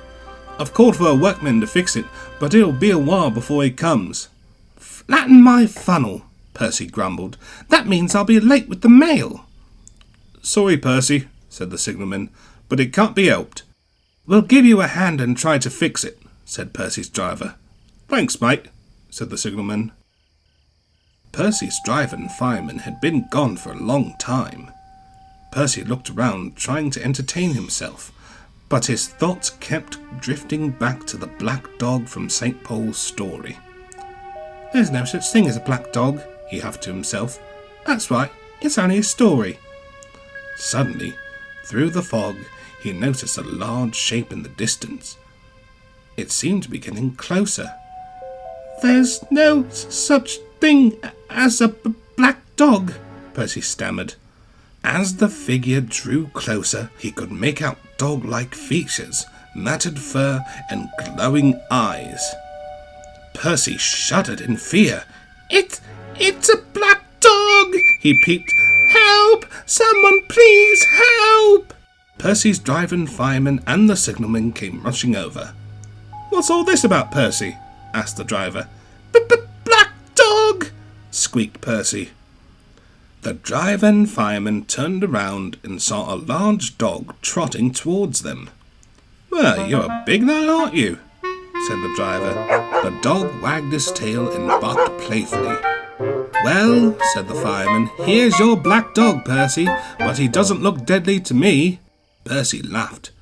"I've called for a workman to fix it, but it'll be a while before he comes." "Flatten my funnel," Percy grumbled. "That means I'll be late with the mail." "Sorry, Percy," said the signalman, "but it can't be helped." "We'll give you a hand and try to fix it," said Percy's driver. Thanks, mate, said the signalman. Percy's driver and fireman had been gone for a long time. Percy looked around, trying to entertain himself, but his thoughts kept drifting back to the black dog from St. Paul's story. There's no such thing as a black dog, he huffed to himself. That's right, it's only a story. Suddenly, through the fog, he noticed a large shape in the distance. It seemed to be getting closer. There's no such thing as a black dog, Percy stammered. As the figure drew closer, he could make out dog-like features, matted fur, and glowing eyes. Percy shuddered in fear. It's a black dog, he peeped. Help! Someone please help! Percy's driver and fireman and the signalman came rushing over. What's all this about, Percy? Asked the driver. Black dog! Squeaked Percy. The driver and fireman turned around and saw a large dog trotting towards them. Well, you're a big lad, aren't you? Said the driver. The dog wagged his tail and barked playfully. Well, said the fireman, here's your black dog, Percy, but he doesn't look deadly to me. Percy laughed.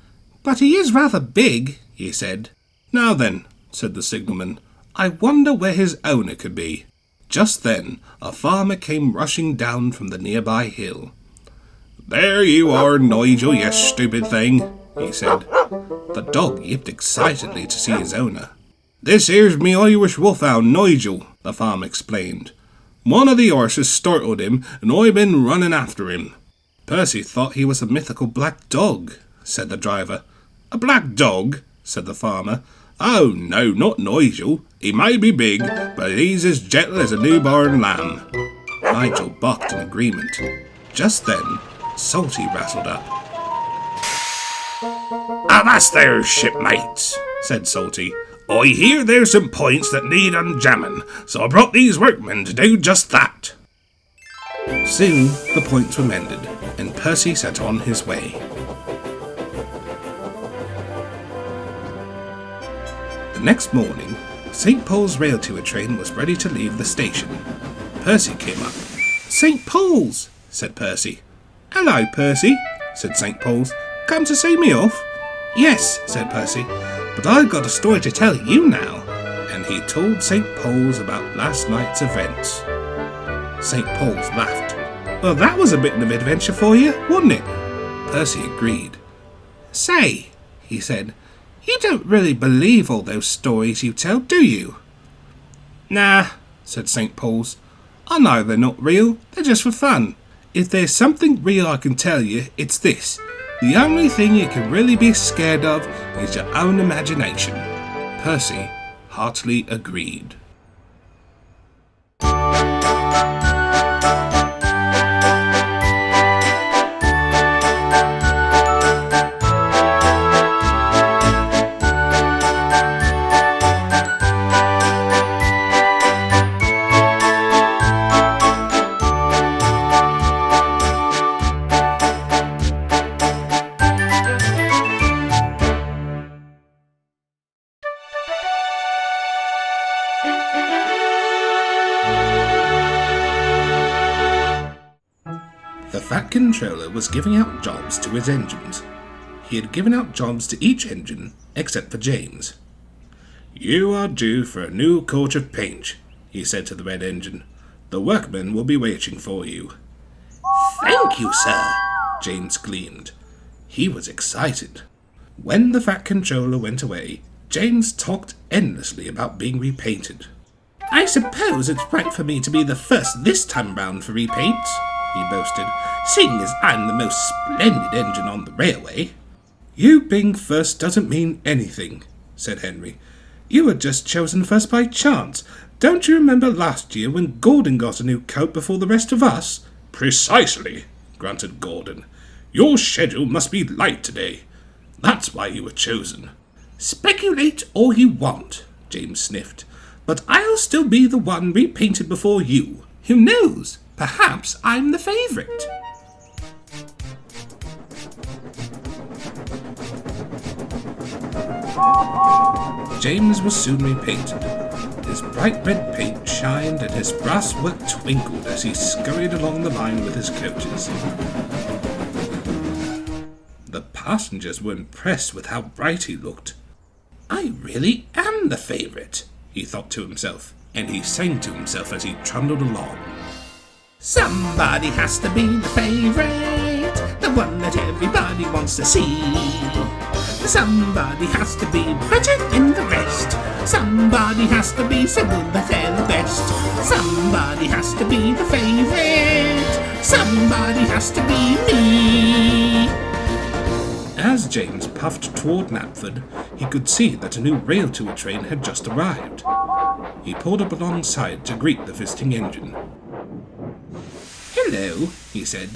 But he is rather big, he said. Now then, said the signalman, I wonder where his owner could be. Just then, a farmer came rushing down from the nearby hill. There you are, Nigel, you stupid thing, he said. The dog yipped excitedly to see his owner. This here's me Irish wolfhound, Nigel, the farmer explained. One of the horses startled him, and I've been running after him. Percy thought he was a mythical black dog, said the driver. A black dog? Said the farmer. Oh, no, not Nigel. He may be big, but he's as gentle as a newborn lamb. Nigel barked in agreement. Just then, Salty rattled up. Avast there, shipmates, said Salty. I hear there's some points that need unjamming, so I brought these workmen to do just that. Soon the points were mended, and Percy set on his way. The next morning, St. Paul's Railtour train was ready to leave the station. Percy came up. St. Paul's, said Percy. Hello, Percy, said St. Paul's. Come to see me off? Yes, said Percy, but I've got a story to tell you now. And he told St. Paul's about last night's events. St. Paul's laughed. Well, that was a bit of an adventure for you, wasn't it? Percy agreed. Say, he said, you don't really believe all those stories you tell, do you? Nah, said St. Paul's. I know they're not real, they're just for fun. If there's something real I can tell you, it's this. The only thing you can really be scared of is your own imagination. Percy heartily agreed. The Fat Controller was giving out jobs to his engines. He had given out jobs to each engine, except for James. You are due for a new coat of paint, he said to the red engine. The workmen will be waiting for you. Thank you, sir, James gleamed. He was excited. When the Fat Controller went away, James talked endlessly about being repainted. I suppose it's right for me to be the first this time round for repaints, he boasted, seeing as I'm the most splendid engine on the railway. You being first doesn't mean anything, said Henry. You were just chosen first by chance. Don't you remember last year when Gordon got a new coat before the rest of us? Precisely, grunted Gordon. Your schedule must be light today. That's why you were chosen. Speculate all you want, James sniffed, but I'll still be the one repainted before you. Who knows? Perhaps I'm the favourite. James was soon repainted. His bright red paint shined and his brass work twinkled as he scurried along the line with his coaches. The passengers were impressed with how bright he looked. "I really am the favourite," he thought to himself, and he sang to himself as he trundled along. "Somebody has to be the favourite, the one that everybody wants to see. Somebody has to be better than the rest. Somebody has to be so good that they're the best. Somebody has to be the favourite. Somebody has to be me." As James puffed toward Knapford, he could see that a new Railtour train had just arrived. He pulled up alongside to greet the visiting engine. "Hello," he said.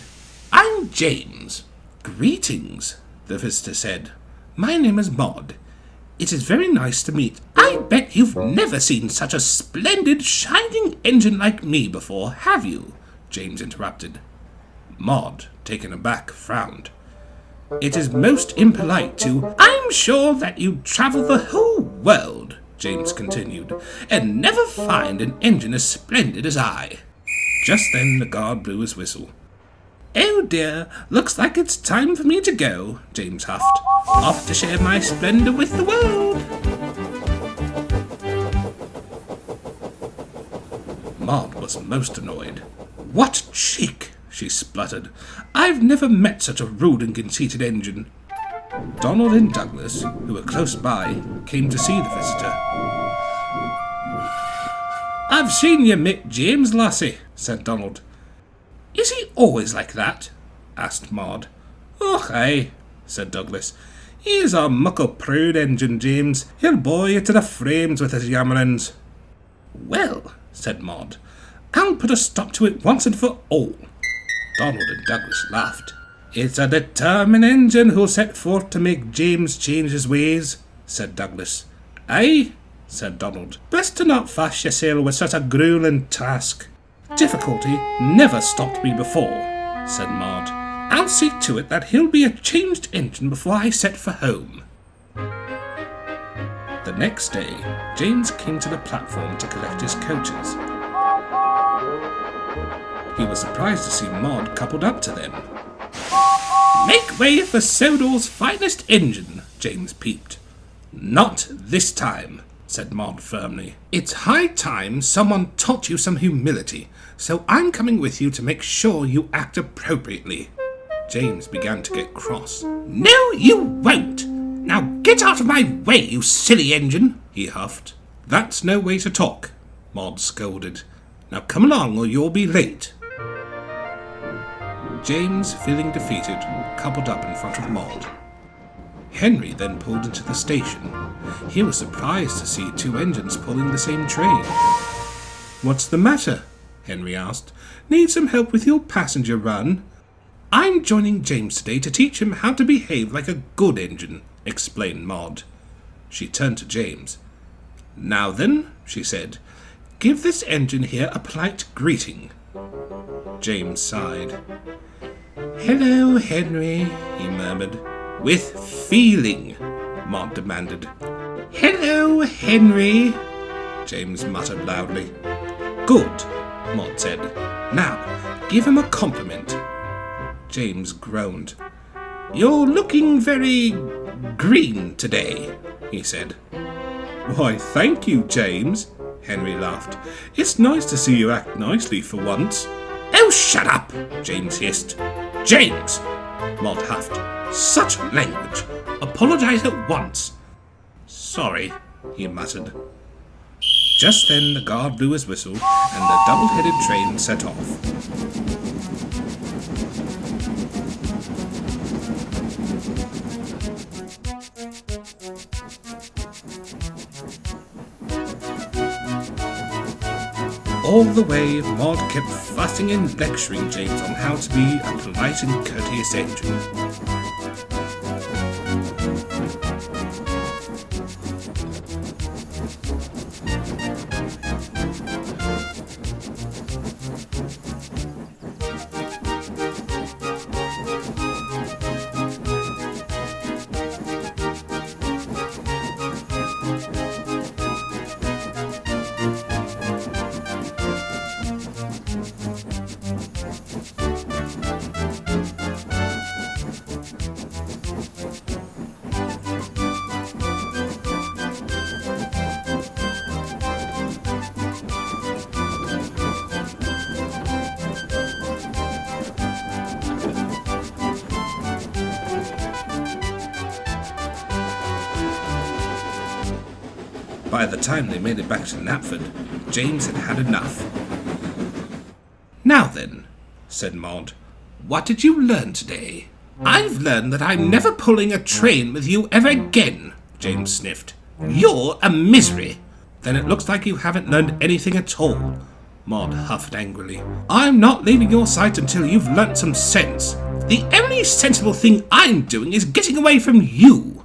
"I'm James." "Greetings," the visitor said. "My name is Maude. It is very nice to meet." "I bet you've never seen such a splendid, shining engine like me before, have you?" James interrupted. Maude, taken aback, frowned. "It is most impolite to—" "I'm sure that you'd travel the whole world," James continued, "and never find an engine as splendid as I." Just then the guard blew his whistle. "Oh dear, looks like it's time for me to go," James huffed. "Off to share my splendour with the world." Maude was most annoyed. "What cheek!" she spluttered. "I've never met such a rude and conceited engine." Donald and Douglas, who were close by, came to see the visitor. "I've seen you mit James, lassie," said Donald. "Is he always like that?" asked Maude. "Och, aye," said Douglas. "He's a muckle proud engine, James. He'll bore you to the frames with his yammerings." "Well," said Maude, "I'll put a stop to it once and for all." Donald and Douglas laughed. "It's a determined engine who'll set forth to make James change his ways," said Douglas. "Aye," said Donald. "Best to not fash yourself with such a grueling task." "Difficulty never stopped me before," said Maude. "I'll see to it that he'll be a changed engine before I set for home." The next day, James came to the platform to collect his coaches. He was surprised to see Maude coupled up to them. "Make way for Sodor's finest engine," James peeped. "Not this time," said Maude firmly. "It's high time someone taught you some humility, so I'm coming with you to make sure you act appropriately." James began to get cross. "No, you won't! Now get out of my way, you silly engine!" he huffed. "That's no way to talk," Maude scolded. "Now come along or you'll be late." James, feeling defeated, coupled up in front of Maude. Henry then pulled into the station. He was surprised to see two engines pulling the same train. "What's the matter?" Henry asked. "Need some help with your passenger run?" "I'm joining James today to teach him how to behave like a good engine," explained Maude. She turned to James. "Now then," she said, "give this engine here a polite greeting." James sighed. "Hello, Henry," he murmured. "With feeling," Maude demanded. "Hello, Henry," James muttered loudly. "Good," Maude said. "Now, give him a compliment." James groaned. "You're looking very green today," he said. "Why, thank you, James," Henry laughed. "It's nice to see you act nicely for once." "Oh, shut up!" James hissed. "James!" Maude huffed. "Such language! Apologise at once." "Sorry," he muttered. Just then the guard blew his whistle and the double-headed train set off. All the way, Maude kept fussing and lecturing James on how to be a polite and courteous engine. By the time they made it back to Knapford, James had had enough. "Now then," said Maude, "what did you learn today?" "I've learned that I'm never pulling a train with you ever again," James sniffed. "You're a misery." "Then it looks like you haven't learned anything at all," Maude huffed angrily. "I'm not leaving your sight until you've learnt some sense. The only sensible thing I'm doing is getting away from you."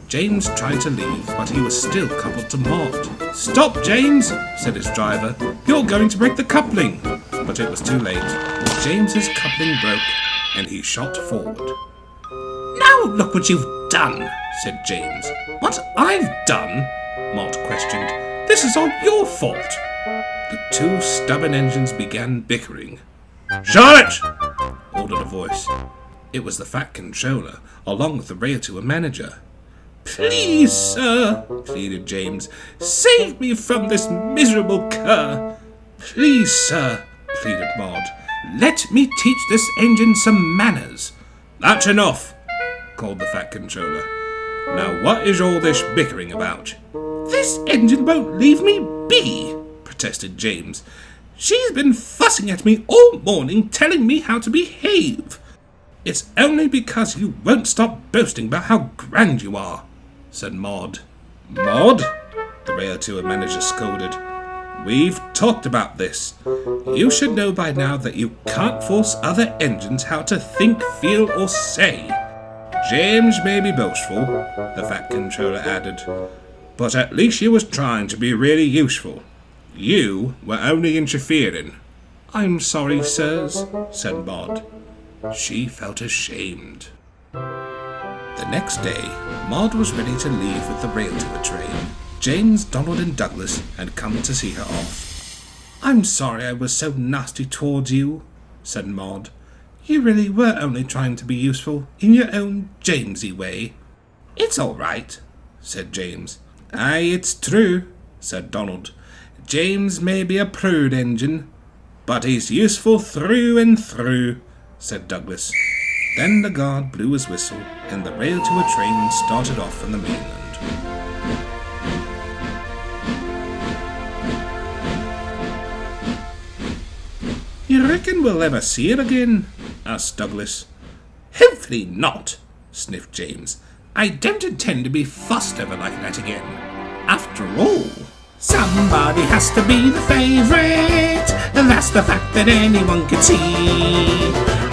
James tried to leave, but he was still coupled to Maude. "Stop, James," said his driver. "You're going to break the coupling." But it was too late. James's coupling broke, and he shot forward. "Now look what you've done," said James. "What I've done?" Maude questioned. "This is all your fault." The two stubborn engines began bickering. "Charlotte!" ordered a voice. It was the Fat Controller, along with the Railtour manager. "Please, sir," pleaded James, "save me from this miserable cur." "Please, sir," pleaded Maude, "let me teach this engine some manners." "That's enough," called the Fat Controller. "Now what is all this bickering about?" "This engine won't leave me be," protested James. "She's been fussing at me all morning, telling me how to behave." "It's only because you won't stop boasting about how grand you are," said Maude. "Maude?" the Railtour manager scolded. "We've talked about this. You should know by now that you can't force other engines how to think, feel, or say." "James may be boastful," the Fat Controller added, "but at least he was trying to be really useful. You were only interfering." "I'm sorry, sirs," said Maude. She felt ashamed. The next day, Maude was ready to leave with the Railtour train. James, Donald, and Douglas had come to see her off. "I'm sorry I was so nasty towards you," said Maude. "You really were only trying to be useful in your own Jamesy way." "It's all right," said James. "Aye, it's true," said Donald. "James may be a prude engine, but he's useful through and through," said Douglas. Then the guard blew his whistle, and the Railtour train started off from the mainland. "You reckon we'll ever see it again?" asked Douglas. "Hopefully not," sniffed James. "I don't intend to be fussed over like that again. After all, somebody has to be the favourite. That's the fact that anyone can see.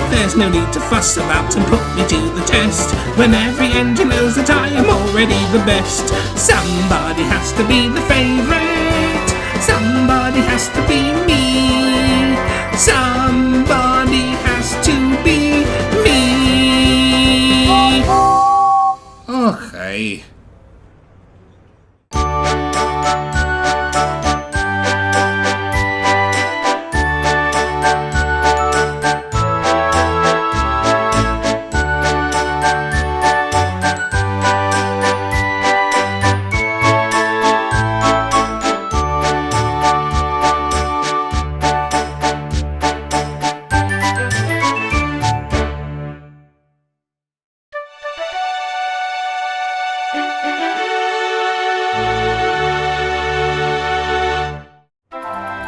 There's no need to fuss about and put me to the test, when every engine knows that I am already the best. Somebody has to be the favourite. Somebody has to be me. Somebody has to be me." Okay.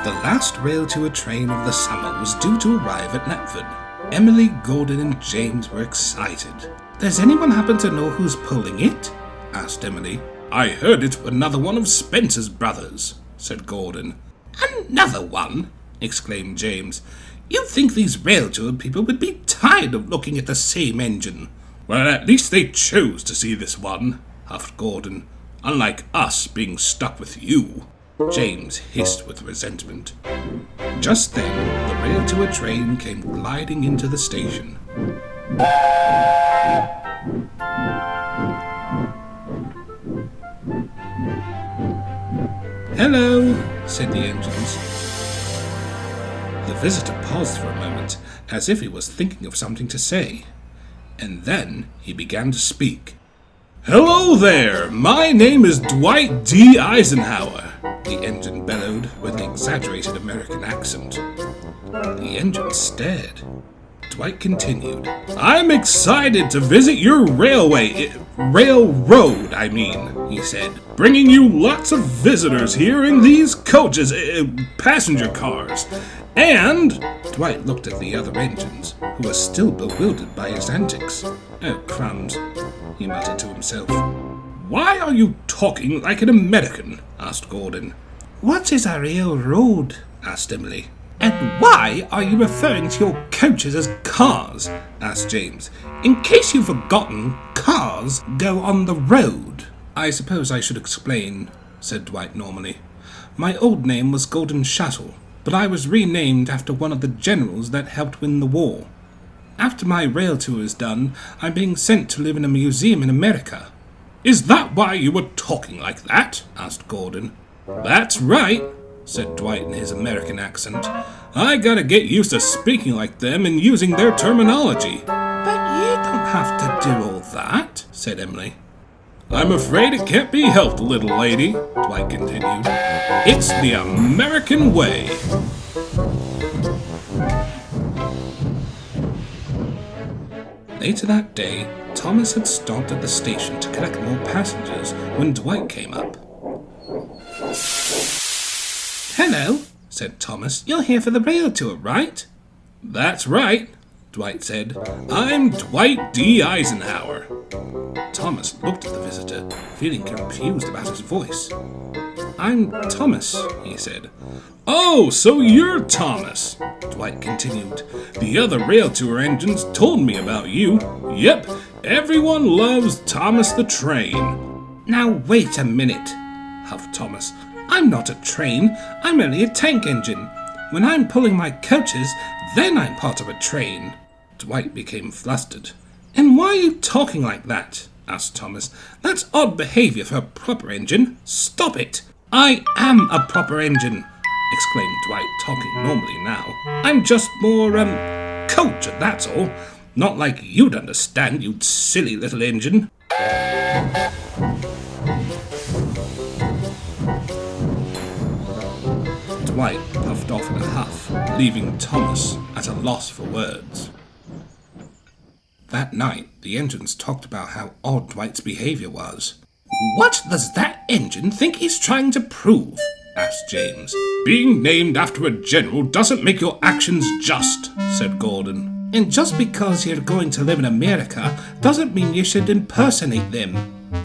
The last Railtour train of the summer was due to arrive at Knapford. Emily, Gordon, and James were excited. "Does anyone happen to know who's pulling it?" asked Emily. "I heard it's another one of Spencer's brothers," said Gordon. "Another one?" exclaimed James. "You'd think these Railtour people would be tired of looking at the same engine." "Well, at least they chose to see this one," huffed Gordon, "unlike us being stuck with you." James hissed with resentment. Just then, the Railtour train came gliding into the station. "Hello," said the engines. The visitor paused for a moment, as if he was thinking of something to say, and then he began to speak. "Hello there! My name is Dwight D. Eisenhower," the engine bellowed with an exaggerated American accent. The engine stared. Dwight continued. I'm excited to visit your railroad, he said. Bringing you lots of visitors here in these coaches, passenger cars. And Dwight looked at the other engines, who were still bewildered by his antics. Oh, crumbs, he muttered to himself. Why are you talking like an American? Asked Gordon. What is a railroad? Asked Emily. And why are you referring to your coaches as cars? Asked James. In case you've forgotten, cars go on the road. I suppose I should explain, said Dwight normally. My old name was Golden Shuttle, but I was renamed after one of the generals that helped win the war. After my rail tour is done, I'm being sent to live in a museum in America. Is that why you were talking like that? Asked Gordon. That's right, said Dwight in his American accent. I gotta get used to speaking like them and using their terminology. But you don't have to do all that, said Emily. I'm afraid it can't be helped, little lady, Dwight continued. It's the American way. Later that day, Thomas had stopped at the station to collect more passengers when Dwight came up. Hello, said Thomas. You're here for the rail tour, right? That's right, Dwight said. I'm Dwight D. Eisenhower. Thomas looked at the visitor, feeling confused about his voice. I'm Thomas, he said. Oh, so you're Thomas, Dwight continued. The other rail tour engines told me about you. Yep, everyone loves Thomas the Train. Now wait a minute, huffed Thomas. I'm not a train, I'm only a tank engine. When I'm pulling my coaches, then I'm part of a train. Dwight became flustered. And why are you talking like that? Asked Thomas. That's odd behaviour for a proper engine. Stop it! I am a proper engine, exclaimed Dwight, talking normally now. I'm just more, cultured, that's all. Not like you'd understand, you silly little engine. Dwight puffed off in a huff, leaving Thomas at a loss for words. That night, the engines talked about how odd Dwight's behaviour was. What does that engine think he's trying to prove? Asked James. Being named after a general doesn't make your actions just, said Gordon. And just because you're going to live in America doesn't mean you should impersonate them,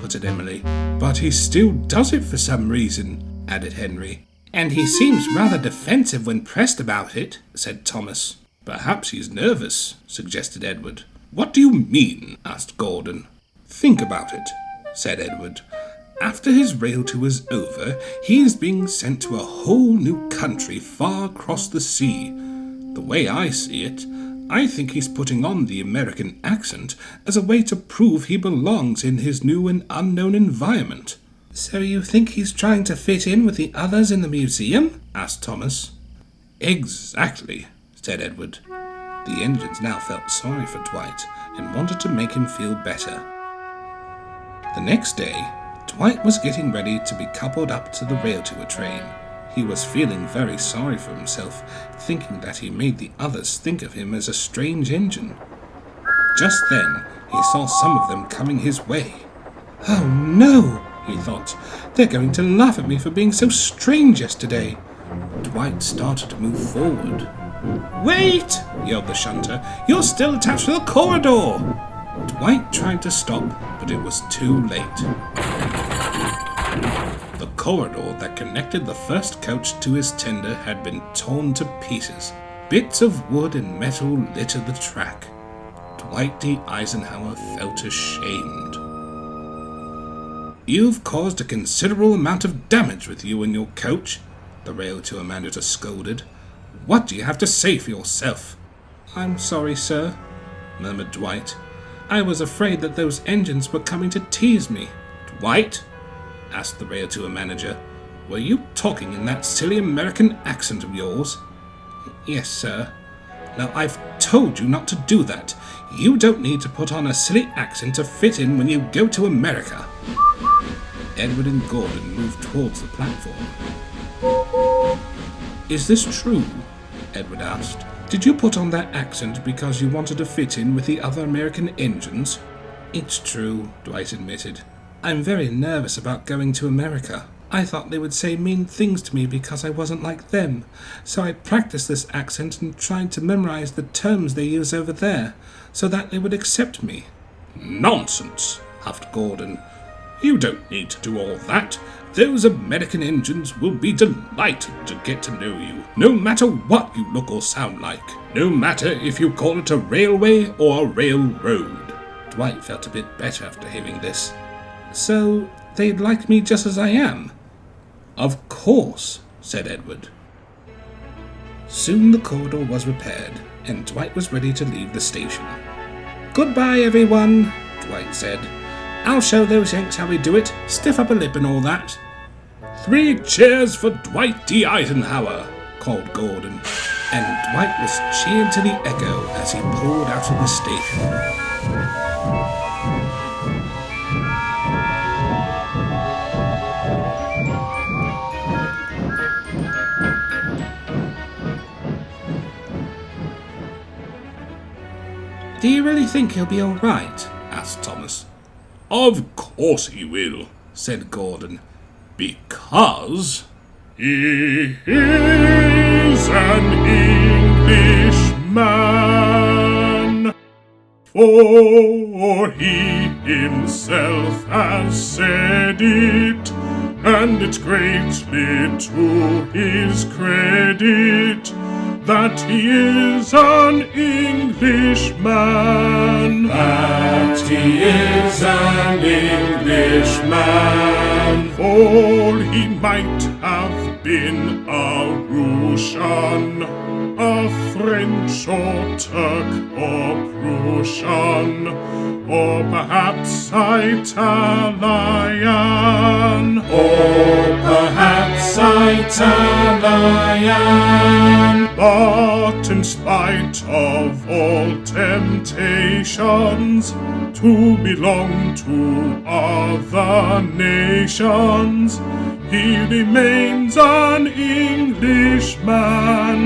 put in Emily. But he still does it for some reason, added Henry. And he seems rather defensive when pressed about it, said Thomas. Perhaps he's nervous, suggested Edward. What do you mean? Asked Gordon. Think about it, said Edward. After his rail tour is over, he is being sent to a whole new country far across the sea. The way I see it, I think he's putting on the American accent as a way to prove he belongs in his new and unknown environment. So you think he's trying to fit in with the others in the museum? Asked Thomas. Exactly, said Edward. The engines now felt sorry for Dwight and wanted to make him feel better. The next day, Dwight was getting ready to be coupled up to the rail tour train. He was feeling very sorry for himself, thinking that he made the others think of him as a strange engine. Just then, he saw some of them coming his way. Oh no, he thought. They're going to laugh at me for being so strange yesterday. Dwight started to move forward. Wait, yelled the shunter. You're still attached to the corridor. Dwight tried to stop, but it was too late. The corridor that connected the first coach to his tender had been torn to pieces. Bits of wood and metal littered the track. Dwight D. Eisenhower felt ashamed. You've caused a considerable amount of damage with you and your coach, the rail tour manager scolded. What do you have to say for yourself? I'm sorry, sir, murmured Dwight. I was afraid that those engines were coming to tease me. Dwight? Asked the rail tour manager. Were you talking in that silly American accent of yours? Yes, sir. Now, I've told you not to do that. You don't need to put on a silly accent to fit in when you go to America. Edward and Gordon moved towards the platform. Is this true? Edward asked. Did you put on that accent because you wanted to fit in with the other American engines? It's true, Dwight admitted. I'm very nervous about going to America. I thought they would say mean things to me because I wasn't like them, so I practiced this accent and tried to memorize the terms they use over there, so that they would accept me. Nonsense, huffed Gordon. You don't need to do all that. Those American engines will be delighted to get to know you, no matter what you look or sound like, no matter if you call it a railway or a railroad. Dwight felt a bit better after hearing this. So, they'd like me just as I am? Of course, said Edward. Soon the corridor was repaired, and Dwight was ready to leave the station. Goodbye, everyone, Dwight said. I'll show those Yanks how we do it, stiff upper lip and all that. 3 cheers for Dwight D. Eisenhower, called Gordon, and Dwight was cheered to the echo as he pulled out of the station. Do you really think he'll be all right? Asked Thomas. Of course he will, said Gordon, because he is an Englishman. For he himself has said it, and it's greatly to his credit that he is an Englishman. That he is an Englishman. For he might have been a Russian, a French or Turk or Prussian, or perhaps Italian. Or perhaps Italian. But in spite of all temptations to belong to other nations, he remains an Englishman.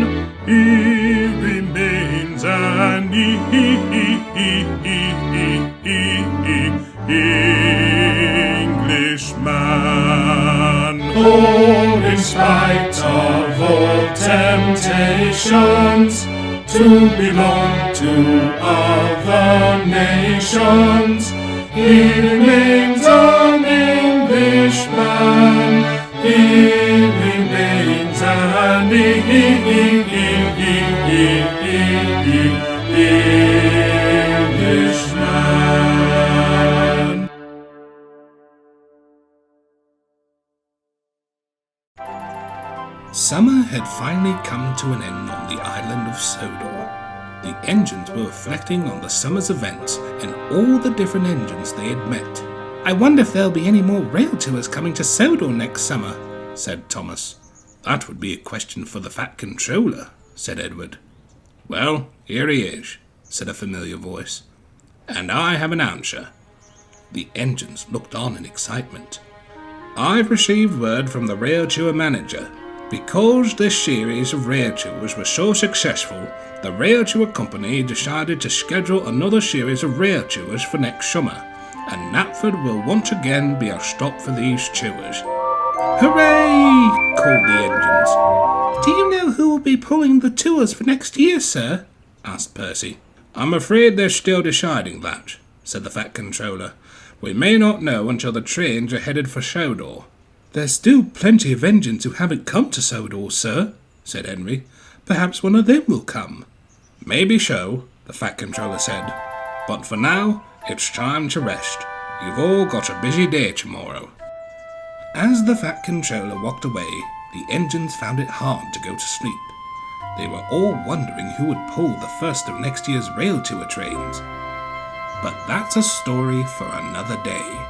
He remains an Englishman. Oh, in spite of all temptations to belong to other nations, he remains an Englishman. He remains an Englishman. Summer had finally come to an end on the island of Sodor. The engines were reflecting on the summer's events and all the different engines they had met. I wonder if there'll be any more Railtours coming to Sodor next summer, said Thomas. That would be a question for the Fat Controller, said Edward. Well, here he is, said a familiar voice. And I have an answer. The engines looked on in excitement. I've received word from the Railtour manager. Because this series of Railtours was so successful, the Railtour company decided to schedule another series of Railtours for next summer, and Knapford will once again be a stop for these tours. Hooray! Called the engines. Do you know who will be pulling the tours for next year, sir? Asked Percy. I'm afraid they're still deciding that, said the Fat Controller. We may not know until the trains are headed for Sodor. There's still plenty of engines who haven't come to Sodor, sir, said Henry. Perhaps one of them will come. Maybe so, the Fat Controller said. But for now, it's time to rest. You've all got a busy day tomorrow. As the Fat Controller walked away, the engines found it hard to go to sleep. They were all wondering who would pull the first of next year's Railtour trains. But that's a story for another day.